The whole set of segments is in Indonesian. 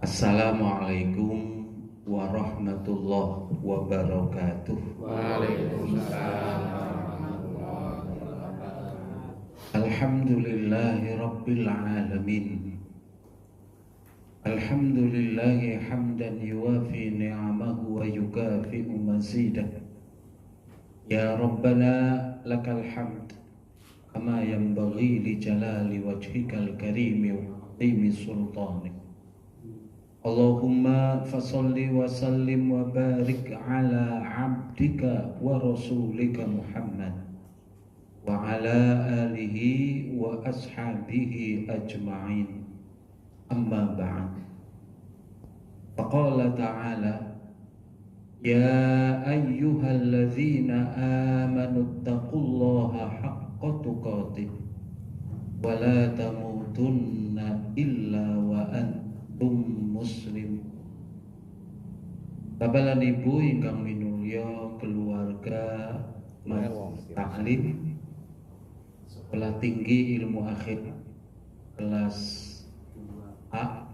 Assalamualaikum warahmatullahi wabarakatuh. Waalaikumsalam warahmatullahi wabarakatuh. Alhamdulillahi rabbil alamin. Alhamdulillahi hamdan yuwafi ni'amahu wa yukafi'u mazidah. Ya Rabbana lakal hamd kama yanbaghi li jalali wajhikal karimi wa 'azimi sultanik. Allahumma fasalli wa sallim wa barik ala abdika wa rasulika Muhammad wa ala alihi wa ashabihi ajma'in. Amma ba'd. Faqala ta'ala ya ayyuhalladzina amanu taqullaha haqqa tuqatih wa la tamutunna illa wa antum muslim. Bapak lan Ibu ingkang minulya keluarga taklim sekolah tinggi ilmu akhir kelas A.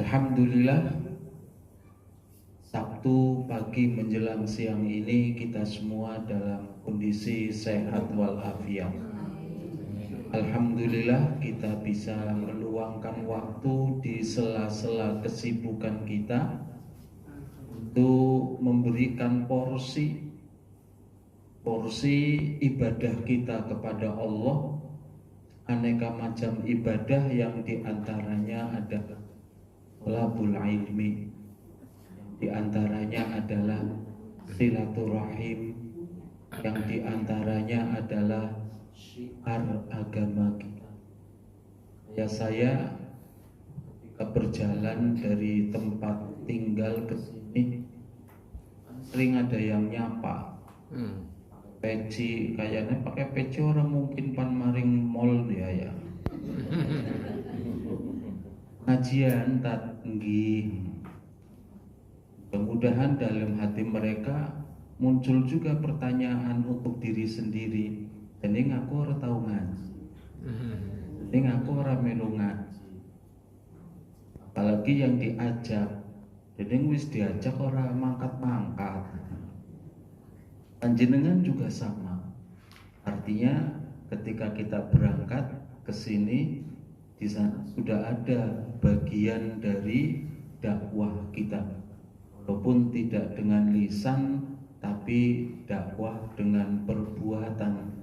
Alhamdulillah Sabtu pagi menjelang siang ini kita semua dalam kondisi sehat walafiat. Alhamdulillah kita bisa meluangkan waktu di sela-sela kesibukan kita untuk memberikan porsi ibadah kita kepada Allah. Aneka macam ibadah yang diantaranya adalah thalabul ilmi, diantaranya adalah silaturahim, yang diantaranya adalah syiar agama kita. Ya, saya ketika berjalan dari tempat tinggal ke sini sering ada yang nyapa peci, kayaknya pakai peci orang mungkin pan maring mall ya. Kajian tak nggih. Mudah-mudahan dalam hati mereka muncul juga pertanyaan untuk diri sendiri. Ini aku ora tau ngaji. Ini aku ora melu ngaji. Apalagi yang diajak. Jadi wis diajak ora mangkat-mangkat. Panjenengan juga sama. Artinya ketika kita berangkat ke sini, di sana sudah ada bagian dari dakwah kita. Walaupun tidak dengan lisan, tapi dakwah dengan perbuatan.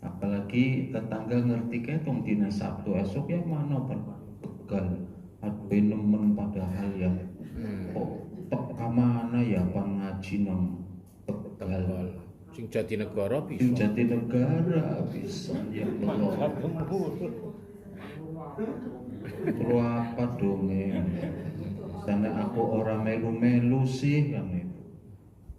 Apalagi tetangga ngerti ketong dina Sabtu esok ya mana Tegal, aduh nemen padahal ya kok teka mana ya pan ngaji nang Tegal. Sing Jatinegara bisa. Sing Jatinegara bisa ya Allah. Terus apa dong sana aku orang melu-melu sih kan itu.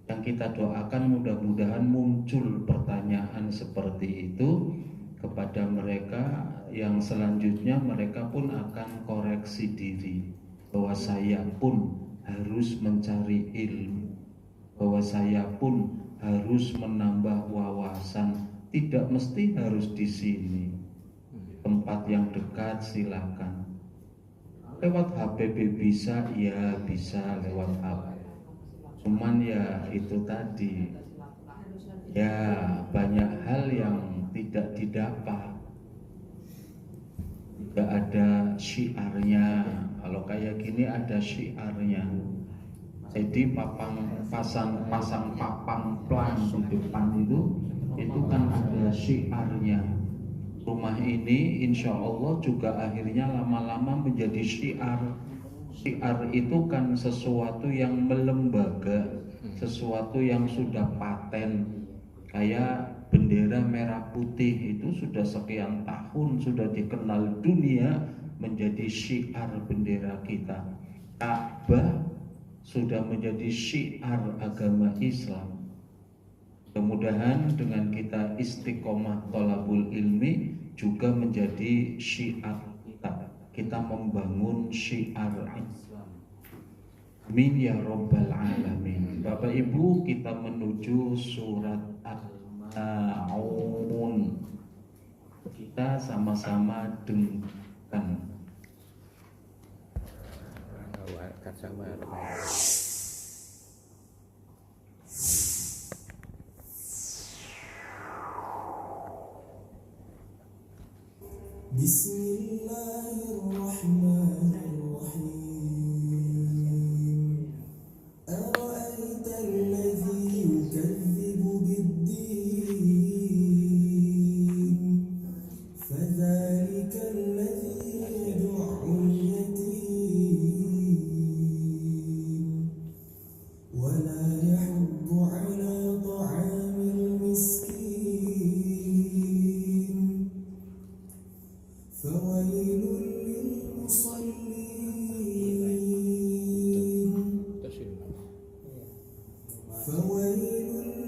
Yang kita doakan mudah-mudahan muncul pertanyaan seperti itu kepada mereka, yang selanjutnya mereka pun akan koreksi diri bahwa saya pun harus mencari ilmu, bahwa saya pun harus menambah wawasan, tidak mesti harus di sini. Tempat yang dekat silakan. Lewat HPB bisa, ya bisa lewat HP. Cuman ya itu tadi, ya banyak hal yang tidak didapat. Tidak ada syiarnya. Kalau kayak gini ada syiarnya. Jadi pasang papan plan di depan itu kan ada syiarnya. Rumah ini insya Allah juga akhirnya lama-lama menjadi syiar. Syiar itu kan sesuatu yang melembaga, sesuatu yang sudah paten. Kayak bendera merah putih itu sudah sekian tahun sudah dikenal dunia menjadi syiar bendera kita. Ka'bah sudah menjadi syiar agama Islam. Mudah-mudahan dengan kita istiqomah thalabul ilmi juga menjadi syiar kita. Kita membangun syiar Islam. Amin ya Rabbal Alamin. Bapak Ibu, kita menuju surat Al-Ma'un. Kita sama-sama dengarkan. dekat sama Bismillahirrahmanirrahim. Ara'aita alladhi yukadzibu bid-din, fadhalika alladhi yad'ul yatim wa la yahuddu 'ala ta'amil miskin. فويل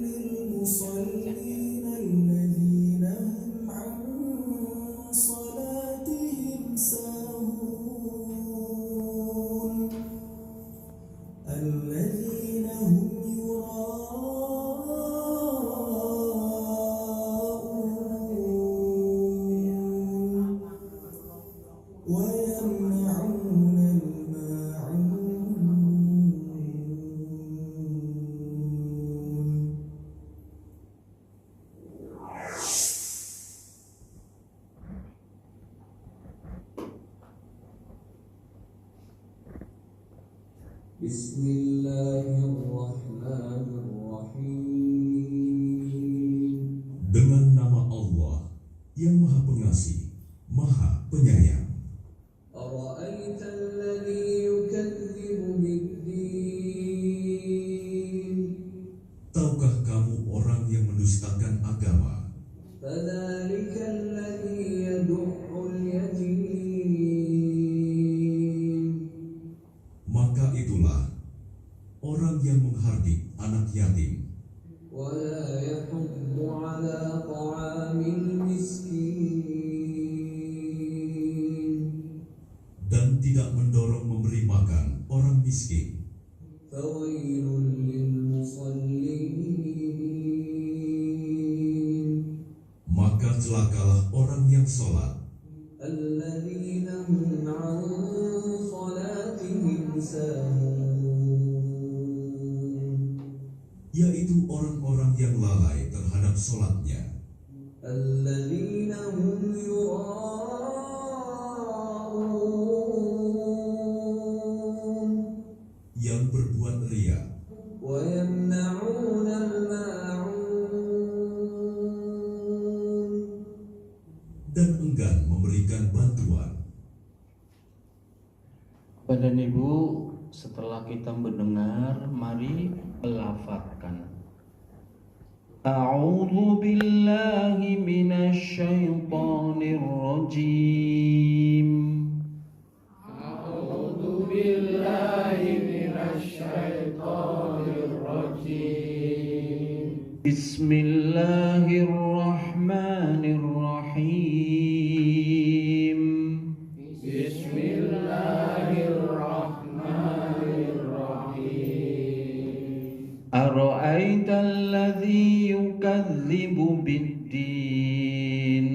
للمصلين الذين هم عن صلاتهم ساهون الذين هم يراءون ويمنعون الماعون. Bismillahirrahmanirrahim. Dengan nama Allah yang Maha Pengasih, Maha Penyayang. أرأيت الذي يكذب بالدين Tahukah kamu orang yang mendustakan agama? فذلك الذي يدع اليتيم Maka itulah orang yang menghardik anak yatim ولا يحض على طعام المسكين dan tidak mendorong memberi makan orang miskin. فويل للمصلين Maka celakalah orang yang sholat, الذين هم عن صلاتهم ساهون yaitu orang-orang yang lalai terhadap sholatnya, الذين هم يراءون yang berbuat ria ويمنعون الماعون dan enggan memberikan bantuan. Bapak dan Ibu, setelah kita mendengar, mari melafadzkan. A'udzu billahi minasy syaithanir rajim. A'udzu billahi minasy syaithanir rajim. Bismillahirrahmanirrahim. Bismillahirrahmanirrahim. Ara'aita alladzi yukadzibu bid-din.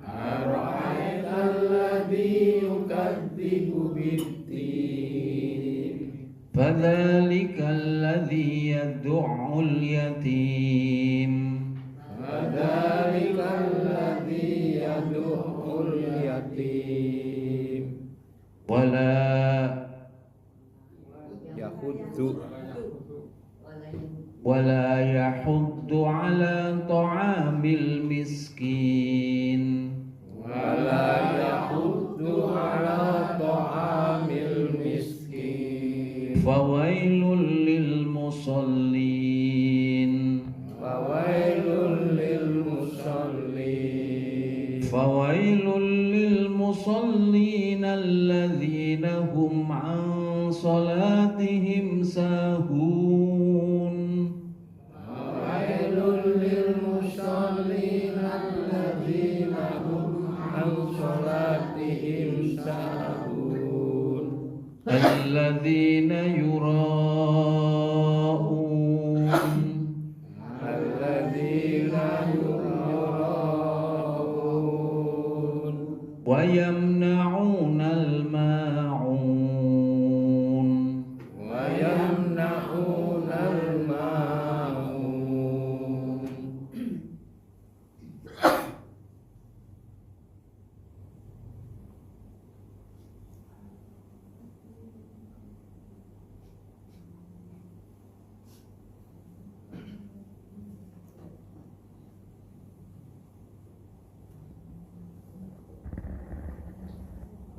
Ara'aita alladzi yukadzibu bid-din. Fadzalika alladzi yad'ul yatim. Fadzalika alladzi yad'ul yatim. ولا يحض على طعام المسكين ولا يحض على طعام المسكين. فويل للمصلين فويل للمصلين. فويل للمصلين الذين هم عن صلاتهم ساهون ويل للمصلين الذين هم عن صلاتهم ساهون الذين يراءون الذين يراءون ويمنعون الماعون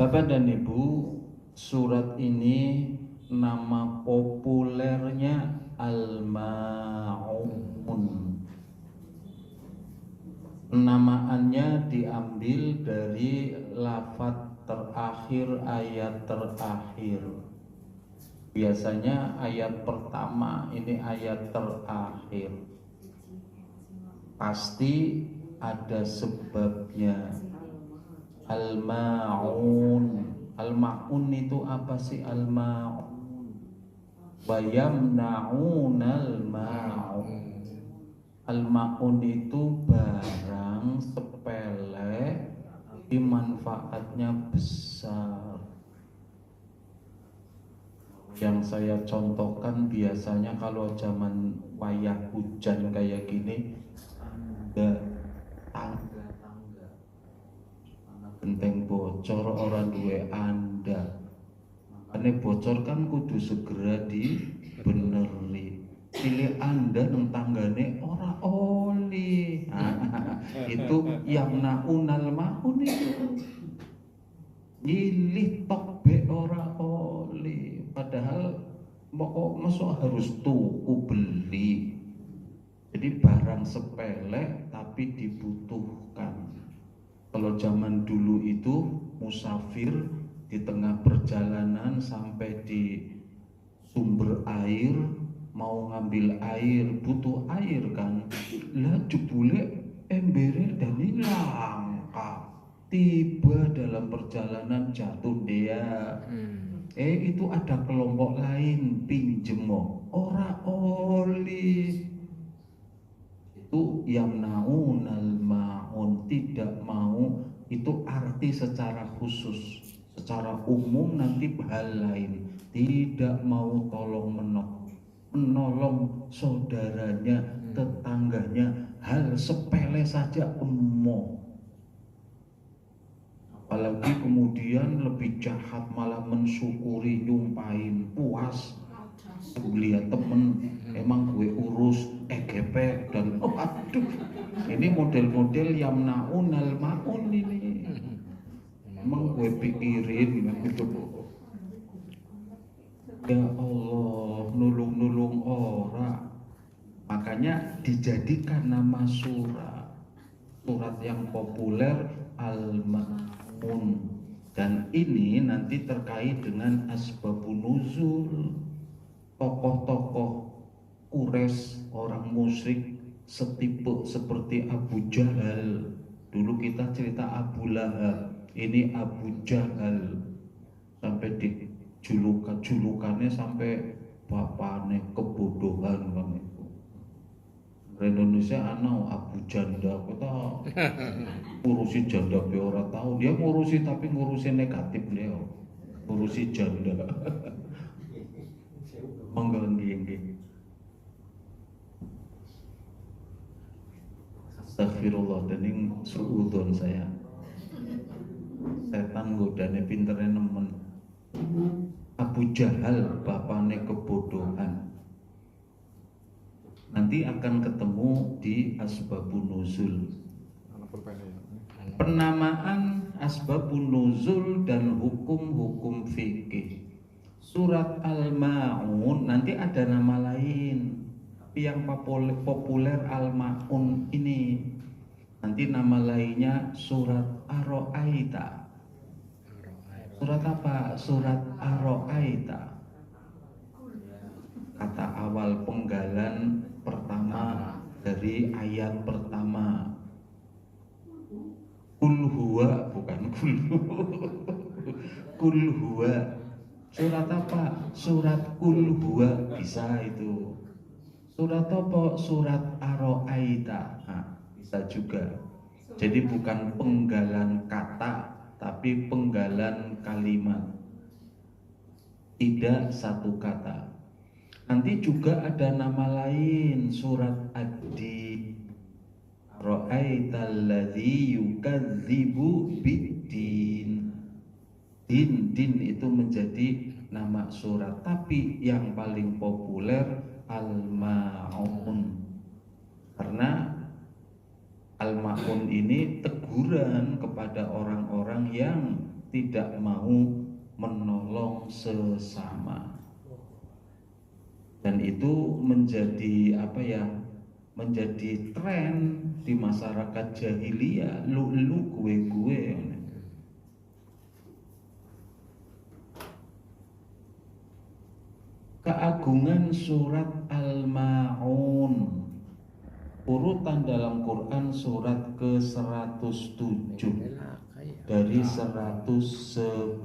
Bapak dan Ibu, surat ini nama populernya Al-Ma'un. Namaannya diambil dari lafaz terakhir ayat terakhir. Biasanya ayat pertama, ini ayat terakhir. Pasti ada sebabnya. Al-Ma'un. Al-Ma'un itu apa sih Al-Ma'un? Bayamna'unal Ma'un. Al-Ma'un itu barang sepele tapi manfaatnya besar. Yang saya contohkan biasanya kalau zaman wayah hujan kayak gini, ada tangga-tangga, genteng bocor orang duwe anda, makanya bocor kan kudu segera dibeneri. Pilih anda nang tanggane ora oli. Itu yang naunal maun itu. Nyilih tok be ora oli. Padahal masuk harus tuku beli. Jadi barang sepele tapi dibutuhkan. Kalau zaman dulu itu musafir di tengah perjalanan sampai di sumber air, mau ngambil air, butuh air kan, lah jebule embere dan langka, tiba dalam perjalanan jatuh dia. Itu ada kelompok lain pinjem ora oli. Itu yamnaunal ma'un, tidak mau, itu arti secara khusus. Secara umum nanti hal lain, tidak mau tolong menolong saudaranya, tetangganya, hal sepele saja emoh. Apalagi kemudian lebih jahat malah mensyukuri, nyumpahin, puas melihat temen emang gue urus EGP dan aduh, ini model-model yamnaunal ma'un ini. Emang gue pikirin gitu. Ya Allah, nulung-nulung orang. Makanya dijadikan nama surat yang populer Al-Ma'un. Dan ini nanti terkait dengan asbabun nuzul. Tokoh-tokoh Quraisy, orang musyrik setipe seperti Abu Jahal. Dulu kita cerita Abu Lahab, ini Abu Jahal. Sampai di julukannya sampai bapaknya kebodohan kan itu. Indonesia anak Abu Janda, kita ngurusi janda be ora tahu. Dia ngurusi tapi ngurusi negatif beliau. Ngurusi janda. Monggo nggih. Astagfirullah, dening suudon saya. Setan godane pintere nemen. Abu Jahal bapaknya kebodohan. Nanti akan ketemu di asbabun nuzul. Penamaan asbabun nuzul dan hukum-hukum fikih. Surat Al-Ma'un nanti ada nama lain, tapi yang populer Al-Ma'un ini. Nanti nama lainnya surat Ar-Ra'aita. Surat apa? Surat Ar-Ra'aita. Kata awal penggalan pertama dari ayat pertama. Kul huwa, bukan kul. Kul huwa. Surat apa? Surat Kul huwa, bisa itu. Surat apa? Surat Ar-Ra'aita. Nah, bisa juga. Jadi bukan penggalan kata, tapi penggalan kalimat. Tidak satu kata. Nanti juga ada nama lain, surat Ad-Din. Ra'aital ladzi yukadzibu bid-din. Din itu menjadi nama surat, tapi yang paling populer Al-Ma'un. Karena Al-Ma'un ini teguran teguran kepada orang-orang yang tidak mau menolong sesama. Dan itu menjadi menjadi tren di masyarakat jahiliyah, lu gue. Keagungan surat Al-Ma'un, urutan dalam Quran surat ke-107 dari 111.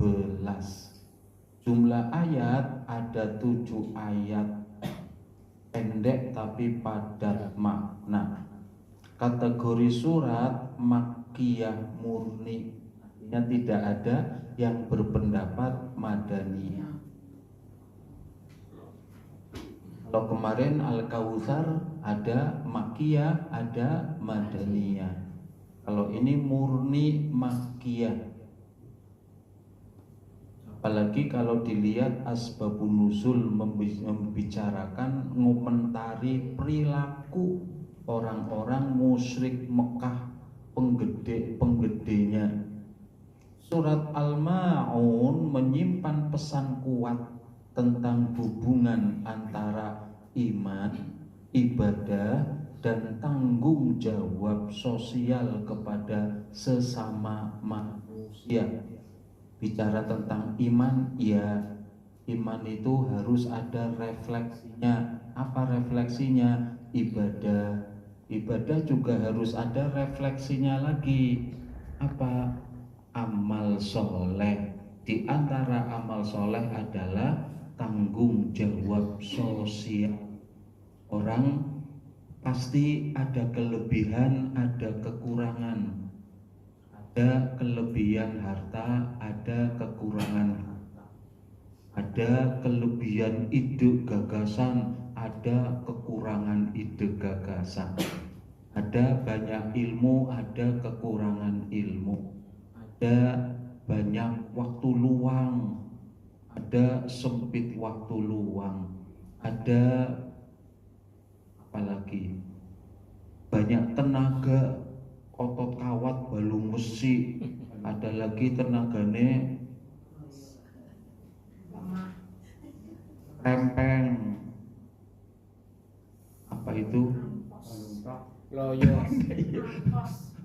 Jumlah ayat ada 7 ayat, pendek tapi padat makna. Kategori surat Makkiyah murni, artinya tidak ada yang berpendapat Madaniyah. Kalau kemarin Al-Kautsar ada Makkiyah, ada Madaniyah. Kalau ini murni Makkiyah. Apalagi kalau dilihat asbabun nuzul membicarakan, mengomentari perilaku orang-orang musyrik Mekah, penggedenya. Surat Al-Ma'un menyimpan pesan kuat tentang hubungan antara iman, ibadah, dan tanggung jawab sosial kepada sesama manusia. Bicara tentang iman, ya iman itu harus ada refleksinya. Apa refleksinya? Ibadah. Ibadah juga harus ada refleksinya lagi. Apa? Amal soleh. Di antara amal soleh adalah tanggung jawab sosial. Orang pasti ada kelebihan, ada kekurangan. Ada kelebihan harta, ada kekurangan harta. Ada kelebihan ide gagasan, ada kekurangan ide gagasan. Ada banyak ilmu, ada kekurangan ilmu. Ada banyak waktu luang, ada sempit waktu luang. Ada apalagi banyak tenaga, otot kawat balung besi. Ada lagi tenagane rempeng. Apa itu? Loyo.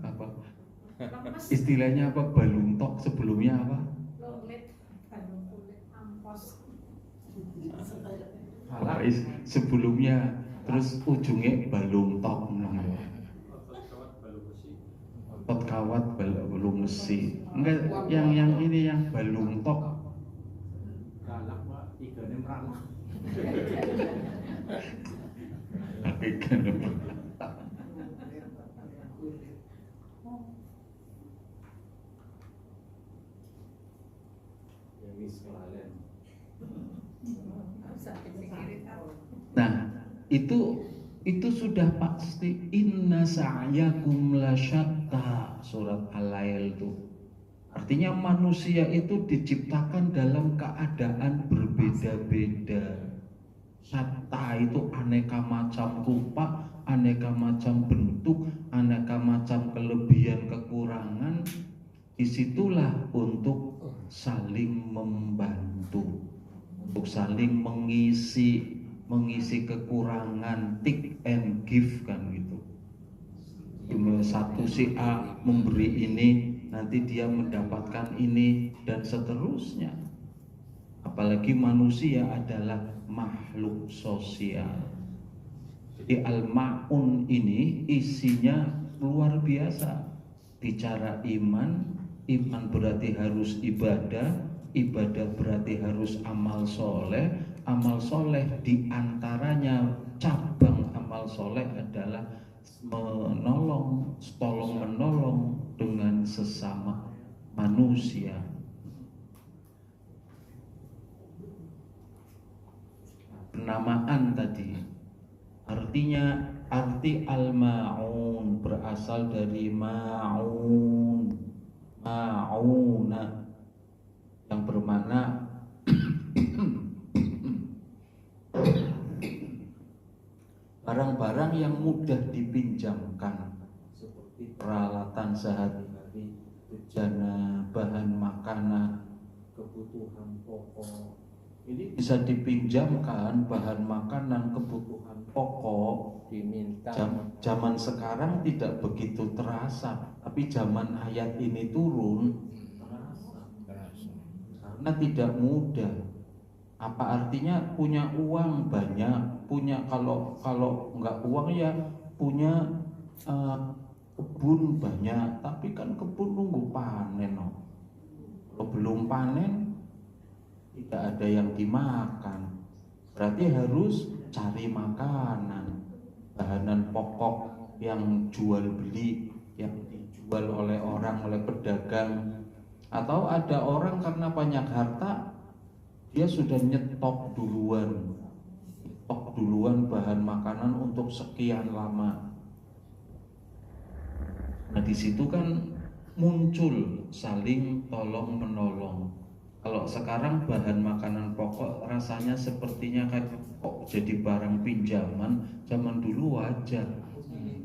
Apa? Istilahnya apa? Baluntok, sebelumnya apa? Sebelumnya, terus ujungnya baluntok. Otot kawat balung besi. Enggak, yang ini yang baluntok. Galak Pak, igane merana. Nah, itu sudah pasti. Inna sa'yakum lasyatta, surat Al-Lail itu. Artinya manusia itu diciptakan dalam keadaan berbeda-beda. Syatta itu aneka macam rupa, aneka macam bentuk, aneka macam kelebihan kekurangan. Disitulah untuk saling membantu, untuk saling mengisi kekurangan, take and give kan gitu. Satu si A memberi ini, nanti dia mendapatkan ini, dan seterusnya. Apalagi manusia adalah makhluk sosial. Jadi Al-Ma'un ini isinya luar biasa. Bicara iman, iman berarti harus ibadah, ibadah berarti harus amal soleh. Amal soleh diantaranya cabang amal soleh adalah tolong menolong dengan sesama manusia. Penamaan tadi, artinya arti al-ma'un berasal dari ma'un, ma'una, yang bermakna barang-barang yang mudah dipinjamkan, seperti peralatan sehari-hari, bejana, bahan makanan, kebutuhan pokok. ini bisa dipinjamkan bahan makanan kebutuhan pokok. diminta Zaman sekarang tidak begitu terasa, tapi zaman ayat ini turun terasa. Karena tidak mudah. Apa artinya punya uang banyak, punya kalau nggak uang ya punya kebun banyak, tapi kan kebun nunggu panen. Kalau belum panen tidak ada yang dimakan, berarti harus cari makanan, bahanan pokok yang jual beli, yang dijual oleh orang, oleh pedagang. Atau ada orang karena banyak harta, dia sudah nyetok duluan bahan makanan untuk sekian lama. Nah di situ kan muncul saling tolong menolong. Kalau sekarang bahan makanan pokok rasanya sepertinya kayak kok jadi barang pinjaman. Zaman dulu wajar.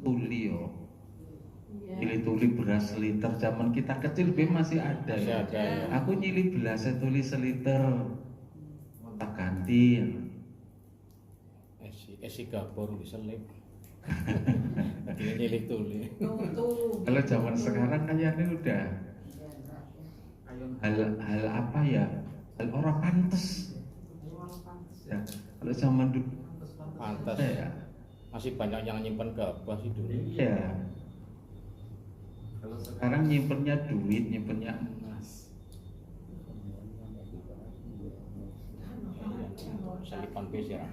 Tuli tuli beras seliter. Zaman kita kecil masih ada. masih Ya. ada ya. Aku nyili beras tuli seliter. Tak ganti. esi gabor diselip dia nyilih tuli Kalau zaman sekarang kayaknya udah hal apa ya? Hal orang pantes. Ya. Kalau zaman dulu pantas ya. masih banyak yang nyimpen gabah sih dulu. Iya. Kalau sekarang nyimpennya duit, nyimpennya emas. Selipan bis ya.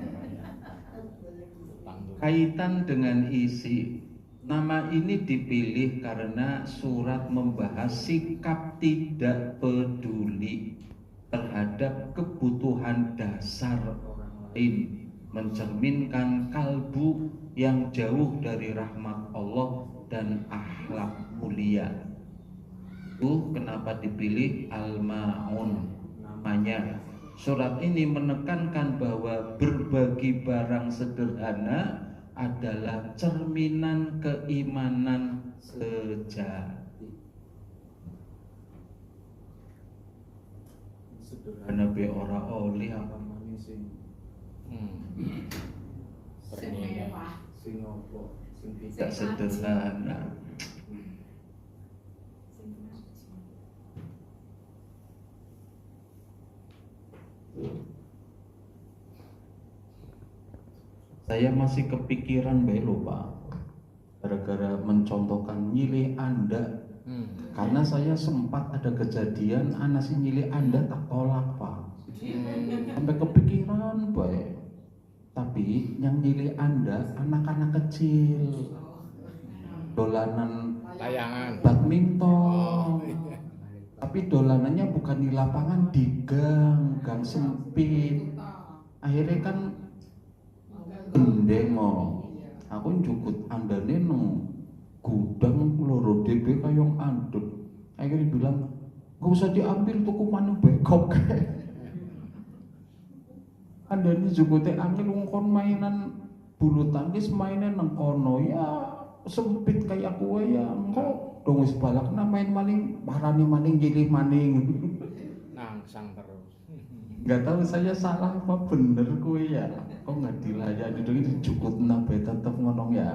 Kaitan dengan isi, nama ini dipilih karena surat membahas sikap tidak peduli terhadap kebutuhan dasar orang lain, mencerminkan kalbu yang jauh dari rahmat Allah dan akhlak mulia. Itu kenapa dipilih Al-Ma'un namanya. Surat ini menekankan bahwa berbagi barang sederhana adalah cerminan keimanan sejati. Sederhana be ora oli apa maning sing Bernilai. sing opo sing tidak sederhana. Saya masih kepikiran lho Pak, gara-gara mencontohkan nyilih Anda. Karena saya sempat ada kejadian anak si nyilih Anda tak tolak Pak. Sampai kepikiran baik. Tapi yang nyilih Anda anak-anak kecil, dolanan Layangan. badminton. Tapi dolanannya bukan di lapangan, di gang sempit. Akhirnya kan gendeng aku njukut andane nang gudang loro DB kayong andut. Akhirnya bilang, "Gak usah diambil tuku manung bekok." Andane jukute ambil ngkon mainan bulu tangkis mainan nang kono ya sempit kayak kowe ya engko dong wis balakna main maling marani maning gilih maning. Nangsang terus. Nggak tahu saya salah apa bener kowe ya. Kok nggak dilayani dong ini cukup nabe tetep ngonong ya.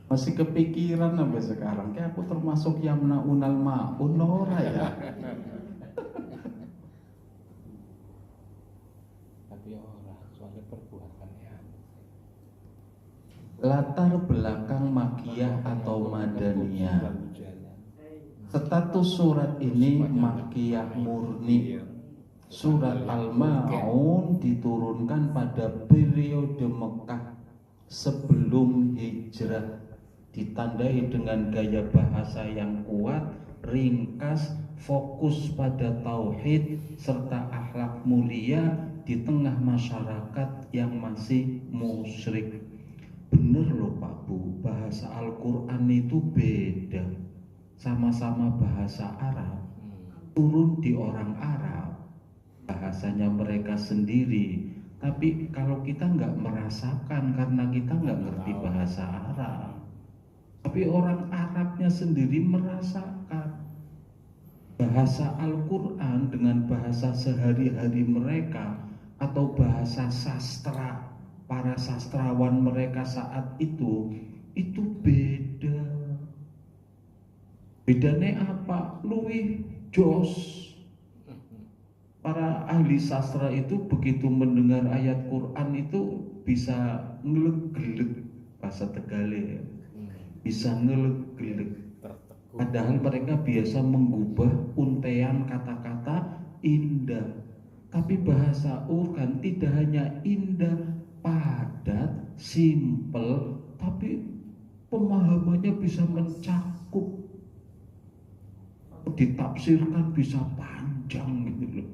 Masih kepikiran sampai sekarang. Kayak aku termasuk yamna unal ma'un ora ya. Tapi orang soalnya perbuatan ya. Latar belakang Makkiyah atau Madaniyah. Status surat ini Makkiyah murni. Surat Al-Ma'un diturunkan pada periode Mekah sebelum hijrah, ditandai dengan gaya bahasa yang kuat, ringkas, fokus pada tauhid serta akhlak mulia di tengah masyarakat yang masih musyrik. Bener loh Pak Bu, bahasa Al-Quran itu beda. Sama-sama bahasa Arab, turun di orang Arab, bahasanya mereka sendiri. Tapi kalau kita nggak merasakan karena kita nggak ngerti bahasa Arab, tapi orang Arabnya sendiri merasakan bahasa Al-Quran dengan bahasa sehari-hari mereka atau bahasa sastra para sastrawan mereka saat itu beda. Bedanya apa? Luwih jos. Para ahli sastra itu begitu mendengar ayat Quran itu bisa ngeleg-geleg, bahasa Tegale, bisa ngeleg-geleg. Padahal mereka biasa mengubah untean kata-kata indah. Tapi bahasa Quran tidak hanya indah, padat, simpel, tapi pemahamannya bisa mencakup, ditafsirkan bisa panjang gitu loh.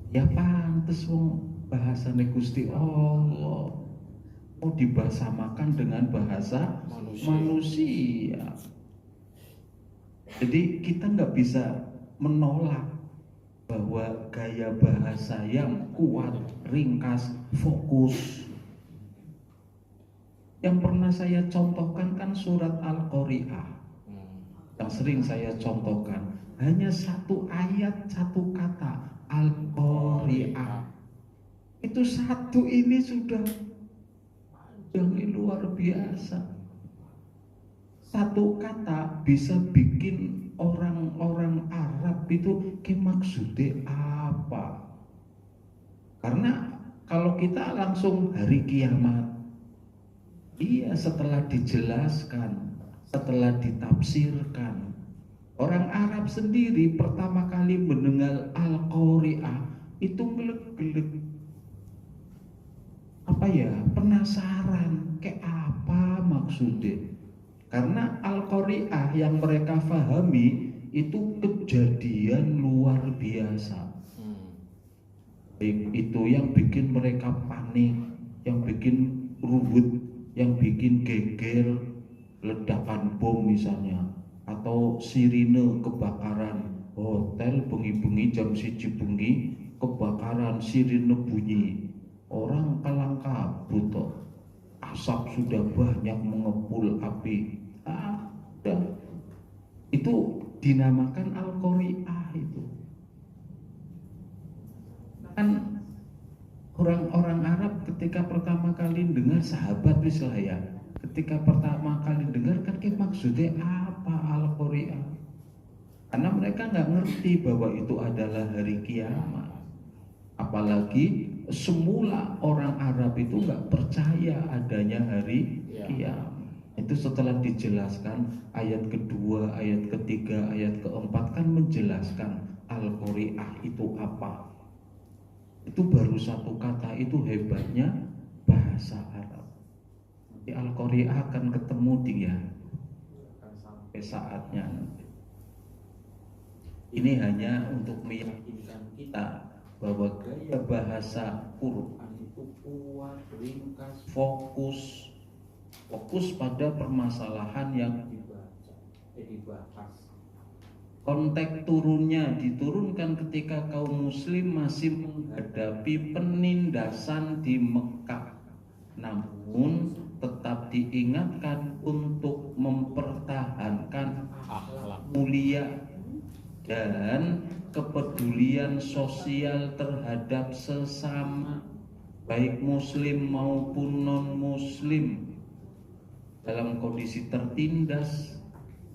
Ya pantes wong bahasane Gusti Allah mau dibahasamakan dengan bahasa manusia. Jadi kita nggak bisa menolak bahwa gaya bahasa yang kuat, ringkas, fokus. Yang pernah saya contohkan kan surat Al-Qari'ah. Yang sering saya contohkan hanya satu ayat, satu kata, Al-Qari'ah. Itu satu ini sudah yang luar biasa. Satu kata bisa bikin orang-orang Arab itu maksudnya apa? Karena kalau kita langsung hari kiamat, iya, setelah dijelaskan, setelah ditafsirkan, orang Arab sendiri pertama kali mendengar Al-Qari'ah itu gelek-gelek. Apa ya? Penasaran, kayak apa maksudnya? Karena Al-Qari'ah yang mereka fahami itu kejadian luar biasa. Itu yang bikin mereka panik, yang bikin ruwet, yang bikin geger, ledakan bom misalnya, atau sirine kebakaran hotel bengi-bengi jam 1 bengi kebakaran, sirine bunyi, orang kalang kabut, asap sudah banyak mengepul api. Itu dinamakan Al-Qari'ah itu. Kan orang-orang Arab ketika pertama kali dengar, sahabat misalnya ya, ketika pertama kali dengar kan maksudnya apa Al-Qari'ah? Karena mereka nggak ngerti bahwa itu adalah hari kiamat. Apalagi semula orang Arab itu nggak percaya adanya hari kiamat. Itu setelah dijelaskan ayat kedua, ayat ketiga, ayat keempat kan menjelaskan Al-Qari'ah itu apa. Itu baru satu kata, itu hebatnya bahasa Arab. Di Al-Qari'ah akan ketemu dia sampai saatnya nanti. Ini hanya untuk meyakinkan kita bahwa gaya bahasa Quran itu kuat, ringkas, fokus pada permasalahan yang dibahas. Konteks turunnya diturunkan ketika kaum muslim masih menghadapi penindasan di Mekah, namun tetap diingatkan untuk mempertahankan akhlak mulia dan kepedulian sosial terhadap sesama, baik muslim maupun non muslim, dalam kondisi tertindas,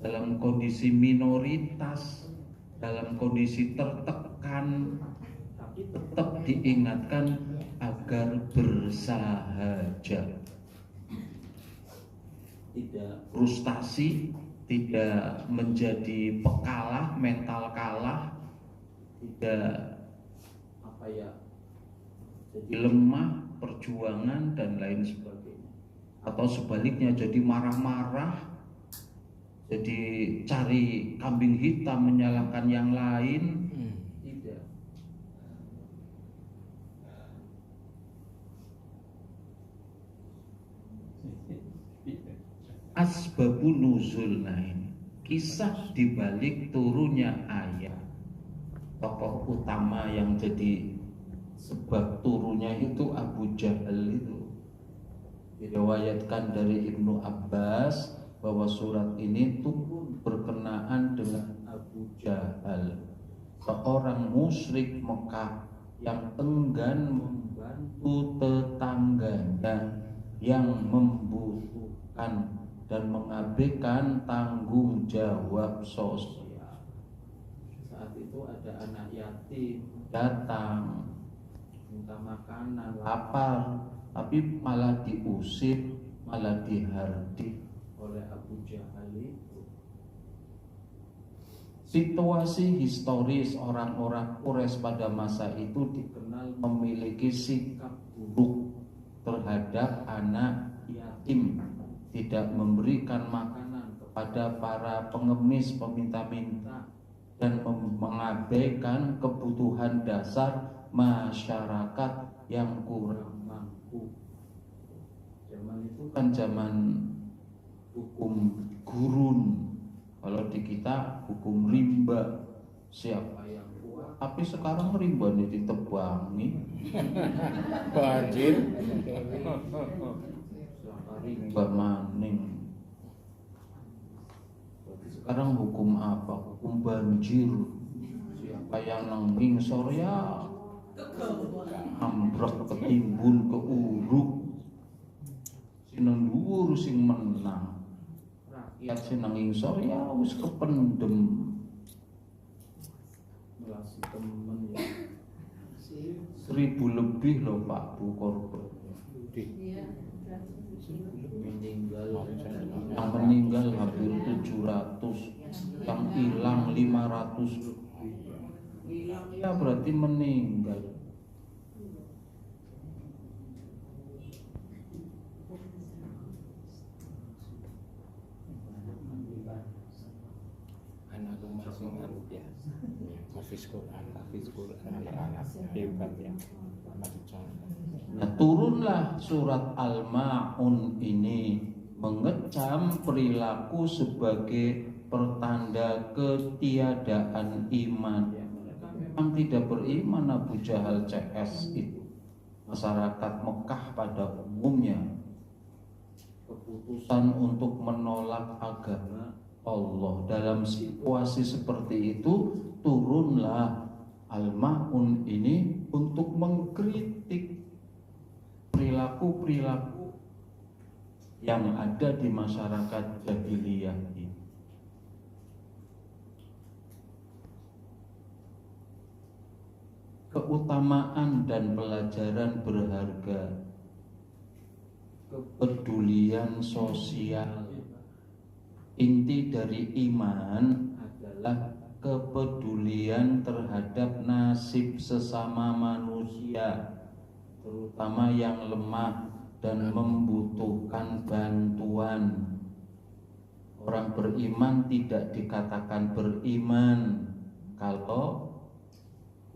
dalam kondisi minoritas, dalam kondisi tertekan, tapi tetap diingatkan agar bersahaja, tidak frustasi, tidak menjadi pekalah, mental kalah, tidak jadi lemah perjuangan dan lain sebagainya, atau sebaliknya jadi marah-marah, jadi cari kambing hitam menyalahkan yang lain. Tidak. Asbabun nuzul, nah ini kisah dibalik turunnya ayat tokoh utama yang jadi sebab turunnya itu Abu Jahal itu. Diriwayatkan dari Ibnu Abbas bahwa surat ini turun berkenaan dengan Abu Jahal, seorang musyrik Mekah yang enggan membantu tetangganya yang membutuhkan dan mengabaikan tanggung jawab sosial. Saat itu ada anak yatim datang minta makanan, lapar, tapi malah diusir, malah dihardik oleh Abu Jahal itu. Situasi historis orang-orang Quraisy pada masa itu dikenal memiliki sikap buruk terhadap anak yatim, tidak memberikan makanan kepada para pengemis peminta-minta, dan mengabaikan kebutuhan dasar masyarakat yang kurang mampu. Zaman itu kan zaman hukum gurun, kalau di kita hukum rimba, siapa yang kuat. Tapi sekarang rimba ini ditebangi. Banjir. Rimba maning. Sekarang hukum apa? Hukum banjir. Siapa yang nenging sorya ambrek ketimbun ke uruk. Sing dhuwur sing menang. Rakyat sing nenging sorya wis kependem. Melasi temen ya. 1000 lebih loh Pak Bu korban. Yang meninggal hampir 700, yang hilang 500 lebih. Hilang ya berarti meninggal. Anak rumah singan ya. Hafiz Quran anak-anak hebat ya. Nah, turunlah surat Al-Ma'un ini mengecam perilaku sebagai pertanda ketiadaan iman. Memang tidak beriman Abu Jahal CS itu. Masyarakat Mekah pada umumnya keputusan untuk menolak agama Allah. Dalam situasi seperti itu turunlah Al-Ma'un ini untuk mengkritik perilaku-perilaku yang ada di masyarakat jahiliyah ini. Keutamaan dan pelajaran berharga, kepedulian sosial. Inti dari iman adalah kepedulian terhadap nasib sesama manusia, terutama yang lemah dan membutuhkan bantuan. Orang beriman tidak dikatakan beriman kalau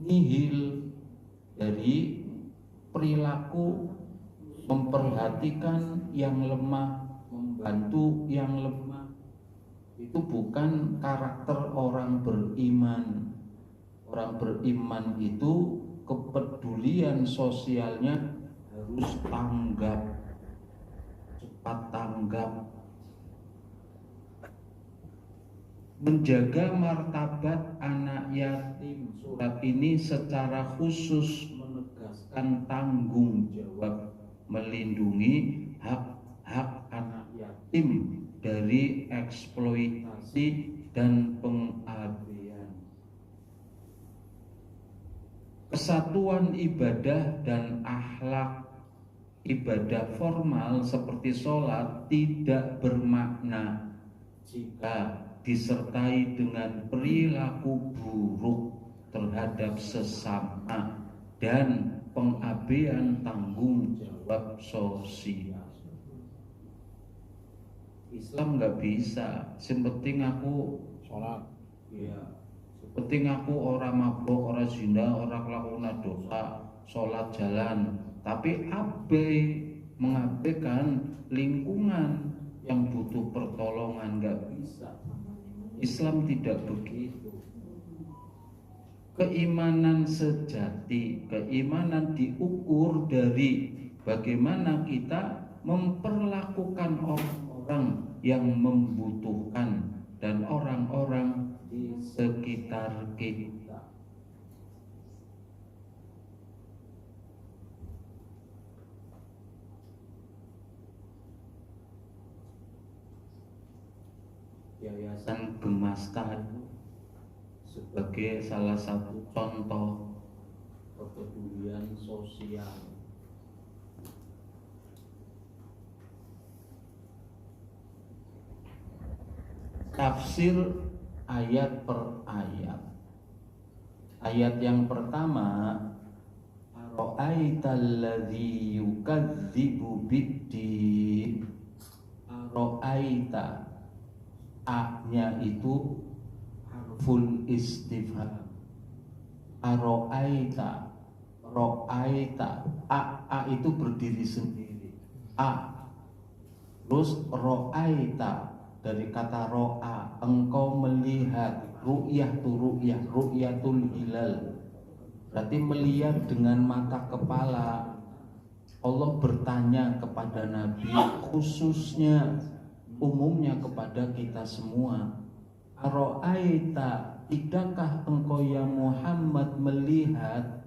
nihil dari perilaku memperhatikan yang lemah, membantu yang lemah. Itu bukan karakter orang beriman. Orang beriman itu kepedulian sosialnya harus tanggap, cepat tanggap. Menjaga martabat anak yatim. Surat ini secara khusus menegaskan tanggung jawab melindungi hak-hak anak yatim dari eksploitasi dan pengabaian. Kesatuan ibadah dan akhlak ibadah formal seperti sholat tidak bermakna jika disertai dengan perilaku buruk terhadap sesama dan pengabaian tanggung jawab sosial. Islam nggak bisa, sepenting aku sholat, ya, sepenting aku orang mabuk, orang zina, orang melakukan dosa, sholat jalan, tapi abai mengabaikan lingkungan yang butuh pertolongan, nggak bisa. Islam tidak begitu. Keimanan sejati, keimanan diukur dari bagaimana kita memperlakukan orang-orang yang membutuhkan dan orang-orang di sekitar kita. Yayasan Gemasta sebagai salah satu contoh kepedulian sosial. Tafsir ayat per ayat. Ayat yang pertama, Ara'aital ladzi yukadzibu biddin. Ara'aita, A-nya itu harful istifham. Ara'aita, ra'aita, A itu berdiri sendiri. A. Terus ra'aita dari kata ro'a, engkau melihat. Ru'yah tu ru'yah, ru'yatul hilal, berarti melihat dengan mata kepala. Allah bertanya kepada Nabi, khususnya umumnya kepada kita semua, Aro'aita, tidakkah engkau ya Muhammad melihat?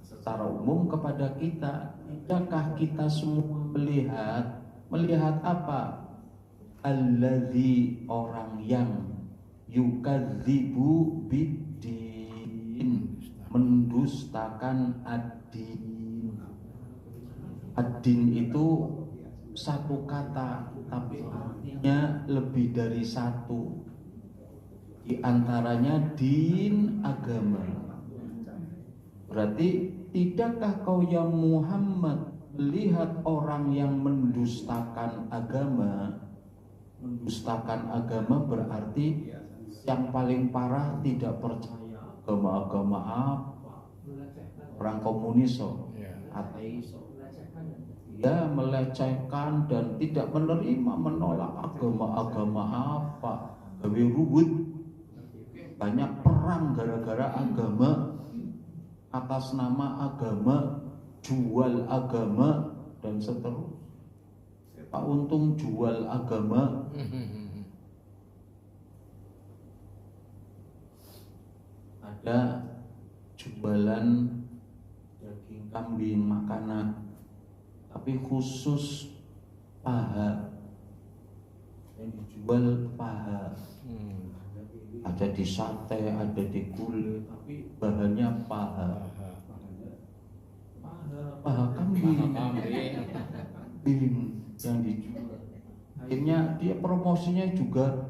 Secara umum kepada kita, tidakkah kita semua melihat? Melihat apa? Alladzi, orang yang yukadzibu biddin, mendustakan ad-din. Ad-din itu satu kata tapi artinya lebih dari satu. Di antaranya din, agama. Berarti tidakkah kau ya Muhammad melihat orang yang mendustakan agama? Mendustakan agama berarti yang paling parah tidak percaya agama-agama apa, orang komunis, ateis, dia melecehkan dan tidak menerima, menolak agama-agama apa, lebih ribut, banyak perang gara-gara agama, atas nama agama, jual agama dan seterusnya. Pak untung jual agama. Ada jualan daging kambing makanan, tapi khusus paha, yang dijual paha. Ada di sate, ada di gulai, tapi bahannya paha. Paha kambing yang dijual. Akhirnya dia promosinya juga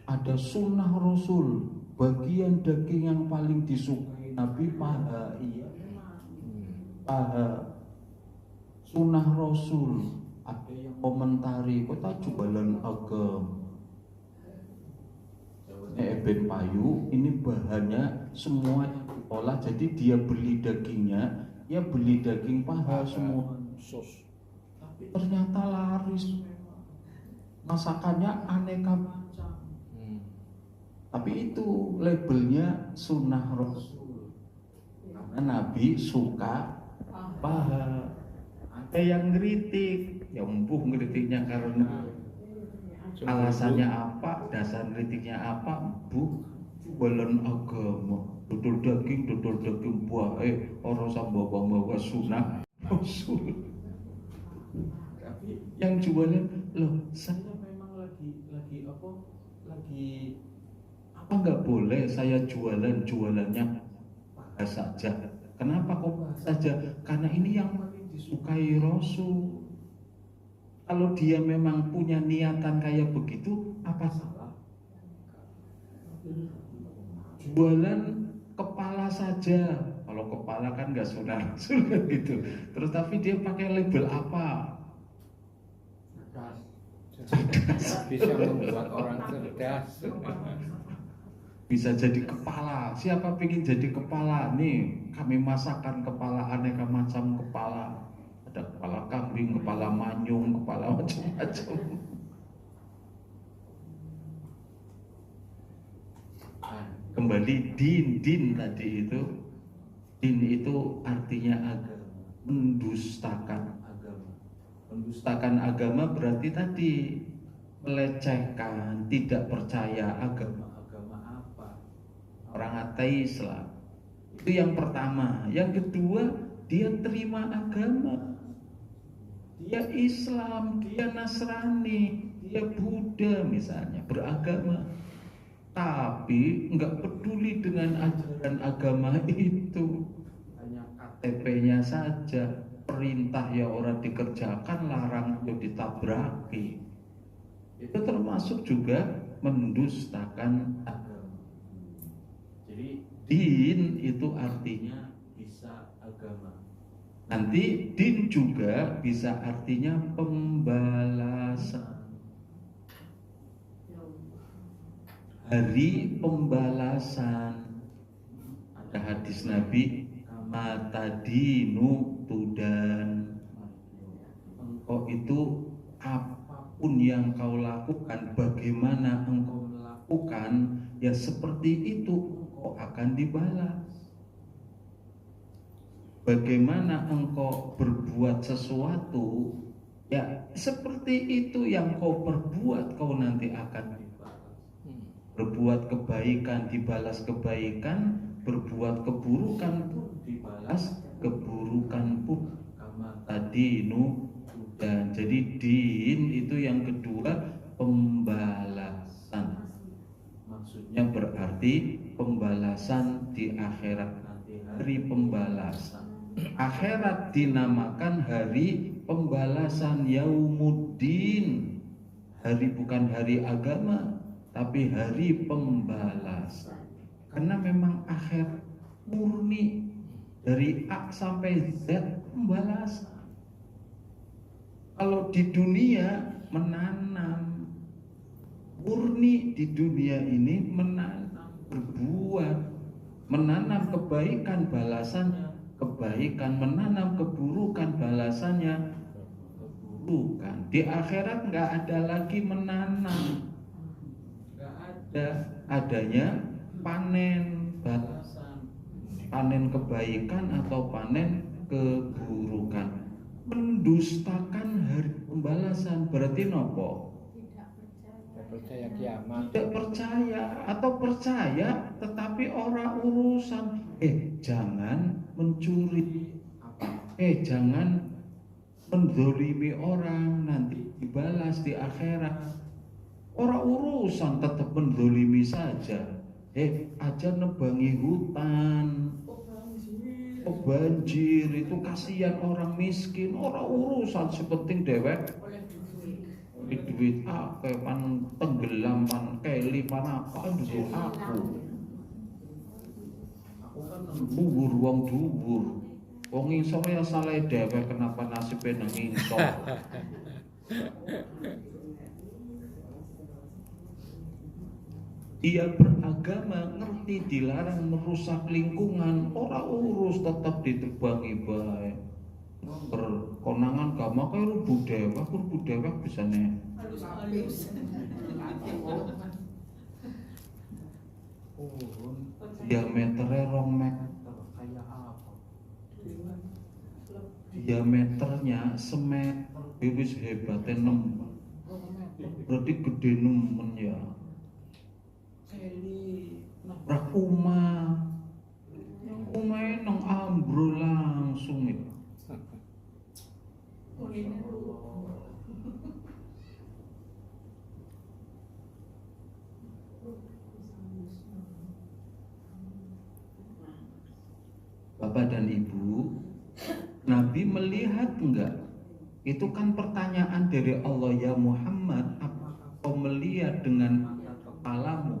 ada sunnah Rasul, bagian daging yang paling disukai Nabi paha. Iya, paha sunnah Rasul. Ada yang komentari, kota jualan agama. Eben Payu, ini bahannya semua diolah, jadi dia beli dagingnya, dia beli daging paha semua. Tapi ternyata laris, masakannya aneka macam. Tapi itu labelnya sunnah Rasul, karena Nabi suka paha. Ada yang ngeritik, ya empuh ngeritiknya karena alasannya apa, dasar kritiknya apa, bu jualan agama, dodol daging buah, orang sama bawa sunnah Rasul. Tapi yang jualan, loh saya memang lagi apa nggak boleh saya jualannya paha saja. Kenapa kok paha saja? Karena ini yang paling disukai Rasul. Kalau dia memang punya niatan kayak begitu, apa salah? Jualan kepala saja. Kalau kepala kan nggak sunnah gitu. Terus tapi dia pakai label apa? Cerdas. Bisa membuat orang cerdas. Bisa jadi kepala. Siapa pengen jadi kepala? Nih, kami masakkan kepala, aneka macam kepala. Ada kepala kambing, kepala manyung, kepala macam-macam. kembali din tadi itu, din itu artinya agama, mendustakan agama berarti tadi melecehkan, tidak percaya agama apa, orang ateis lah. Itu yang pertama. Yang kedua, dia terima agama, dia Islam, dia Nasrani, dia Buddha misalnya, beragama, tapi nggak peduli dengan ajaran agama itu, hanya KTP-nya saja, perintah ya orang dikerjakan, larang itu ditabraki. Itu termasuk juga mendustakan agama. Jadi din itu artinya bisa agama. Nanti din juga bisa artinya pembalasan. Hari pembalasan. Ada hadis Nabi, mata dinu tudan. Engkau itu apapun yang kau lakukan, bagaimana engkau melakukan, ya seperti itu engkau akan dibalas. Bagaimana engkau berbuat sesuatu, ya seperti itu yang kau perbuat, kau nanti akan dibalas. Berbuat kebaikan dibalas kebaikan, berbuat keburukan pun dibalas keburukan pun. Kama tadinu. Dan jadi din itu yang kedua, pembalasan. Maksudnya berarti pembalasan di akhirat nanti, hari pembalasan. Akhirat dinamakan hari pembalasan, yaumuddin. Hari bukan hari agama, tapi hari pembalasan. Karena memang akhir murni dari A sampai Z pembalasan. Kalau di dunia menanam, murni di dunia ini menanam, berbuat, menanam kebaikan balasannya kebaikan, menanam keburukan balasannya keburukan. Di akhirat nggak ada lagi menanam, nggak ada, adanya panen balasan, panen kebaikan atau panen keburukan. Mendustakan hari pembalasan berarti nopo? Tidak percaya kiamat. Tidak percaya atau percaya tetapi orang urusan. Jangan mencuri, jangan menzolimi orang, nanti dibalas di akhirat. Orang urusan tetap menzolimi saja. Aja nebangi hutan, banjir itu kasihan orang miskin, orang urusan, sepenting dewek duit apa pan tenggelam pan keli pan apa itu aku kan dhuwur wong dhuwur wong ngisor ya salah dewek, kenapa nasibnya nang ngisor. Dia beragama, ngerti dilarang merusak lingkungan, ora urus tetap ditebangi bae. Berkonangan gama kaya rubu dewek bisane halus. Diameternya 2 meter kayak apa? Diameternya semeter, wis hebatnya 6. Berarti gede nemen ya. Nabrak umah nang ambrol langsung itu. Bapak dan Ibu, Nabi melihat enggak? Itu kan pertanyaan dari Allah, ya Muhammad, apakah kau melihat dengan mata kepalamu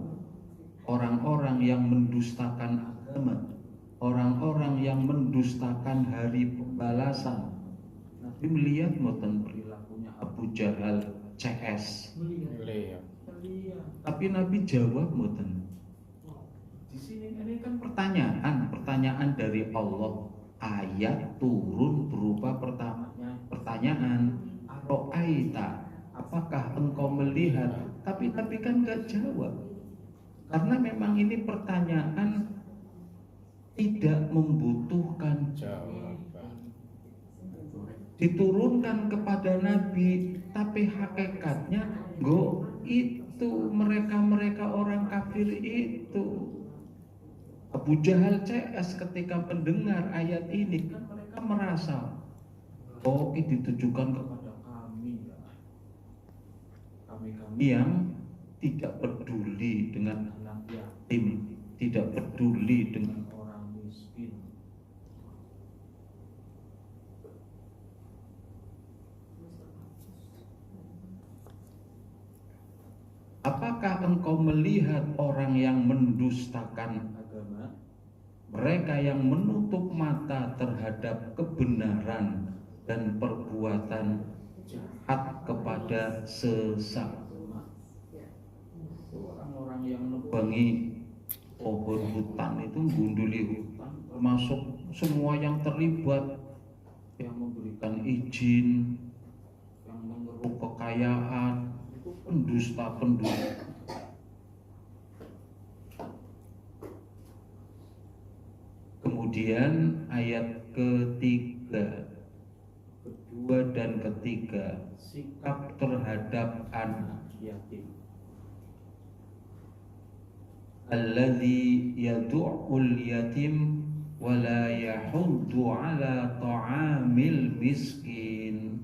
orang-orang yang mendustakan agama, orang-orang yang mendustakan hari pembalasan? Nabi melihat mboten perilakunya Abu Jahal CS. Melihat. Tapi Nabi jawab mboten. Di sini ini kan pertanyaan dari Allah. Ayat turun berupa pertanyaan. Aro'aita, apakah engkau melihat? Tapi kan nggak jawab. Karena memang ini pertanyaan tidak membutuhkan jawaban. diturunkan kepada Nabi, tapi hakikatnya itu mereka orang kafir itu. Abu Jahal CS ketika mendengar ayat ini kan mereka merasa ini ditujukan kepada kami ya. Kami yang tidak peduli dengan anak yatim, tidak peduli dengan orang miskin. Apakah engkau melihat orang yang mendustakan agama, mereka yang menutup mata terhadap kebenaran dan perbuatan jahat kepada sesama? Orang-orang yang nebangi pohon hutan itu, gunduli hutan, termasuk semua yang terlibat, yang memberikan izin, yang mengeruk kekayaan, itu pendusta. Kemudian ayat kedua dan ketiga, sikap terhadap anak yatim. Alladzi yadu'ul yatim wa la yahuddu ala ta'amil miskin.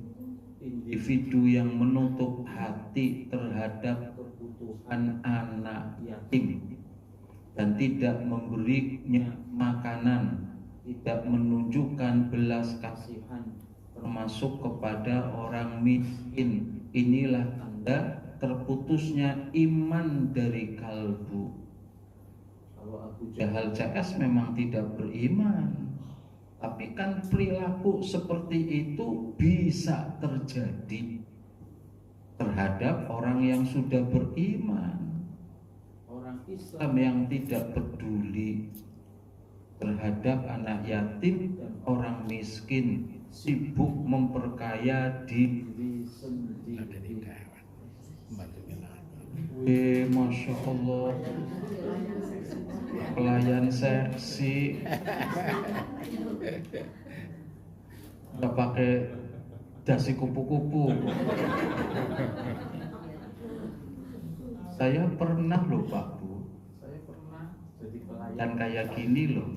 Individu yang menutup hati terhadap kebutuhan anak yatim dan tidak memberinya makanan, tidak menunjukkan belas kasihan termasuk kepada orang miskin, inilah tanda terputusnya iman dari kalbu. Kalau Abu Jahal CS memang tidak beriman, tapi kan perilaku seperti itu bisa terjadi terhadap orang yang sudah beriman. Orang Islam yang tidak peduli terhadap anak yatim dan orang miskin, sibuk memperkaya diri sendiri. Masya Allah, pelayan seksi nggak pakai dasi kupu-kupu. Saya pernah loh Pak Bu, saya pernah jadi pelayan kayak gini loh,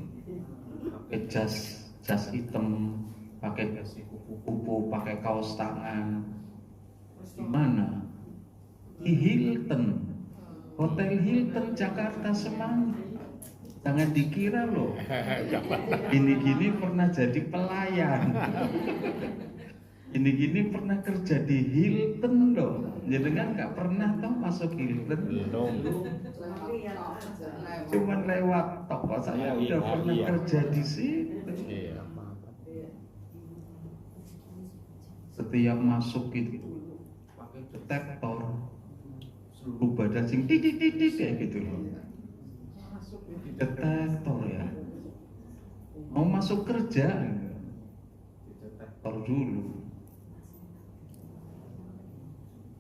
pakai jas hitam, pakai dasi kupu-kupu, pakai kaos tangan. Di mana? Di Hilton, Hotel Hilton Jakarta Semanggi. Jangan dikira loh, gini-gini pernah jadi pelayan, gini-gini pernah kerja di Hilton loh. Jadi kan nggak pernah toh masuk Hilton, cuman lewat toko saya udah pernah kerja di situ. Setiap masuk itu pakai detektor, seluruh badan sing titik kayak gitu loh. Detektor ya, mau masuk kerja detektor dulu.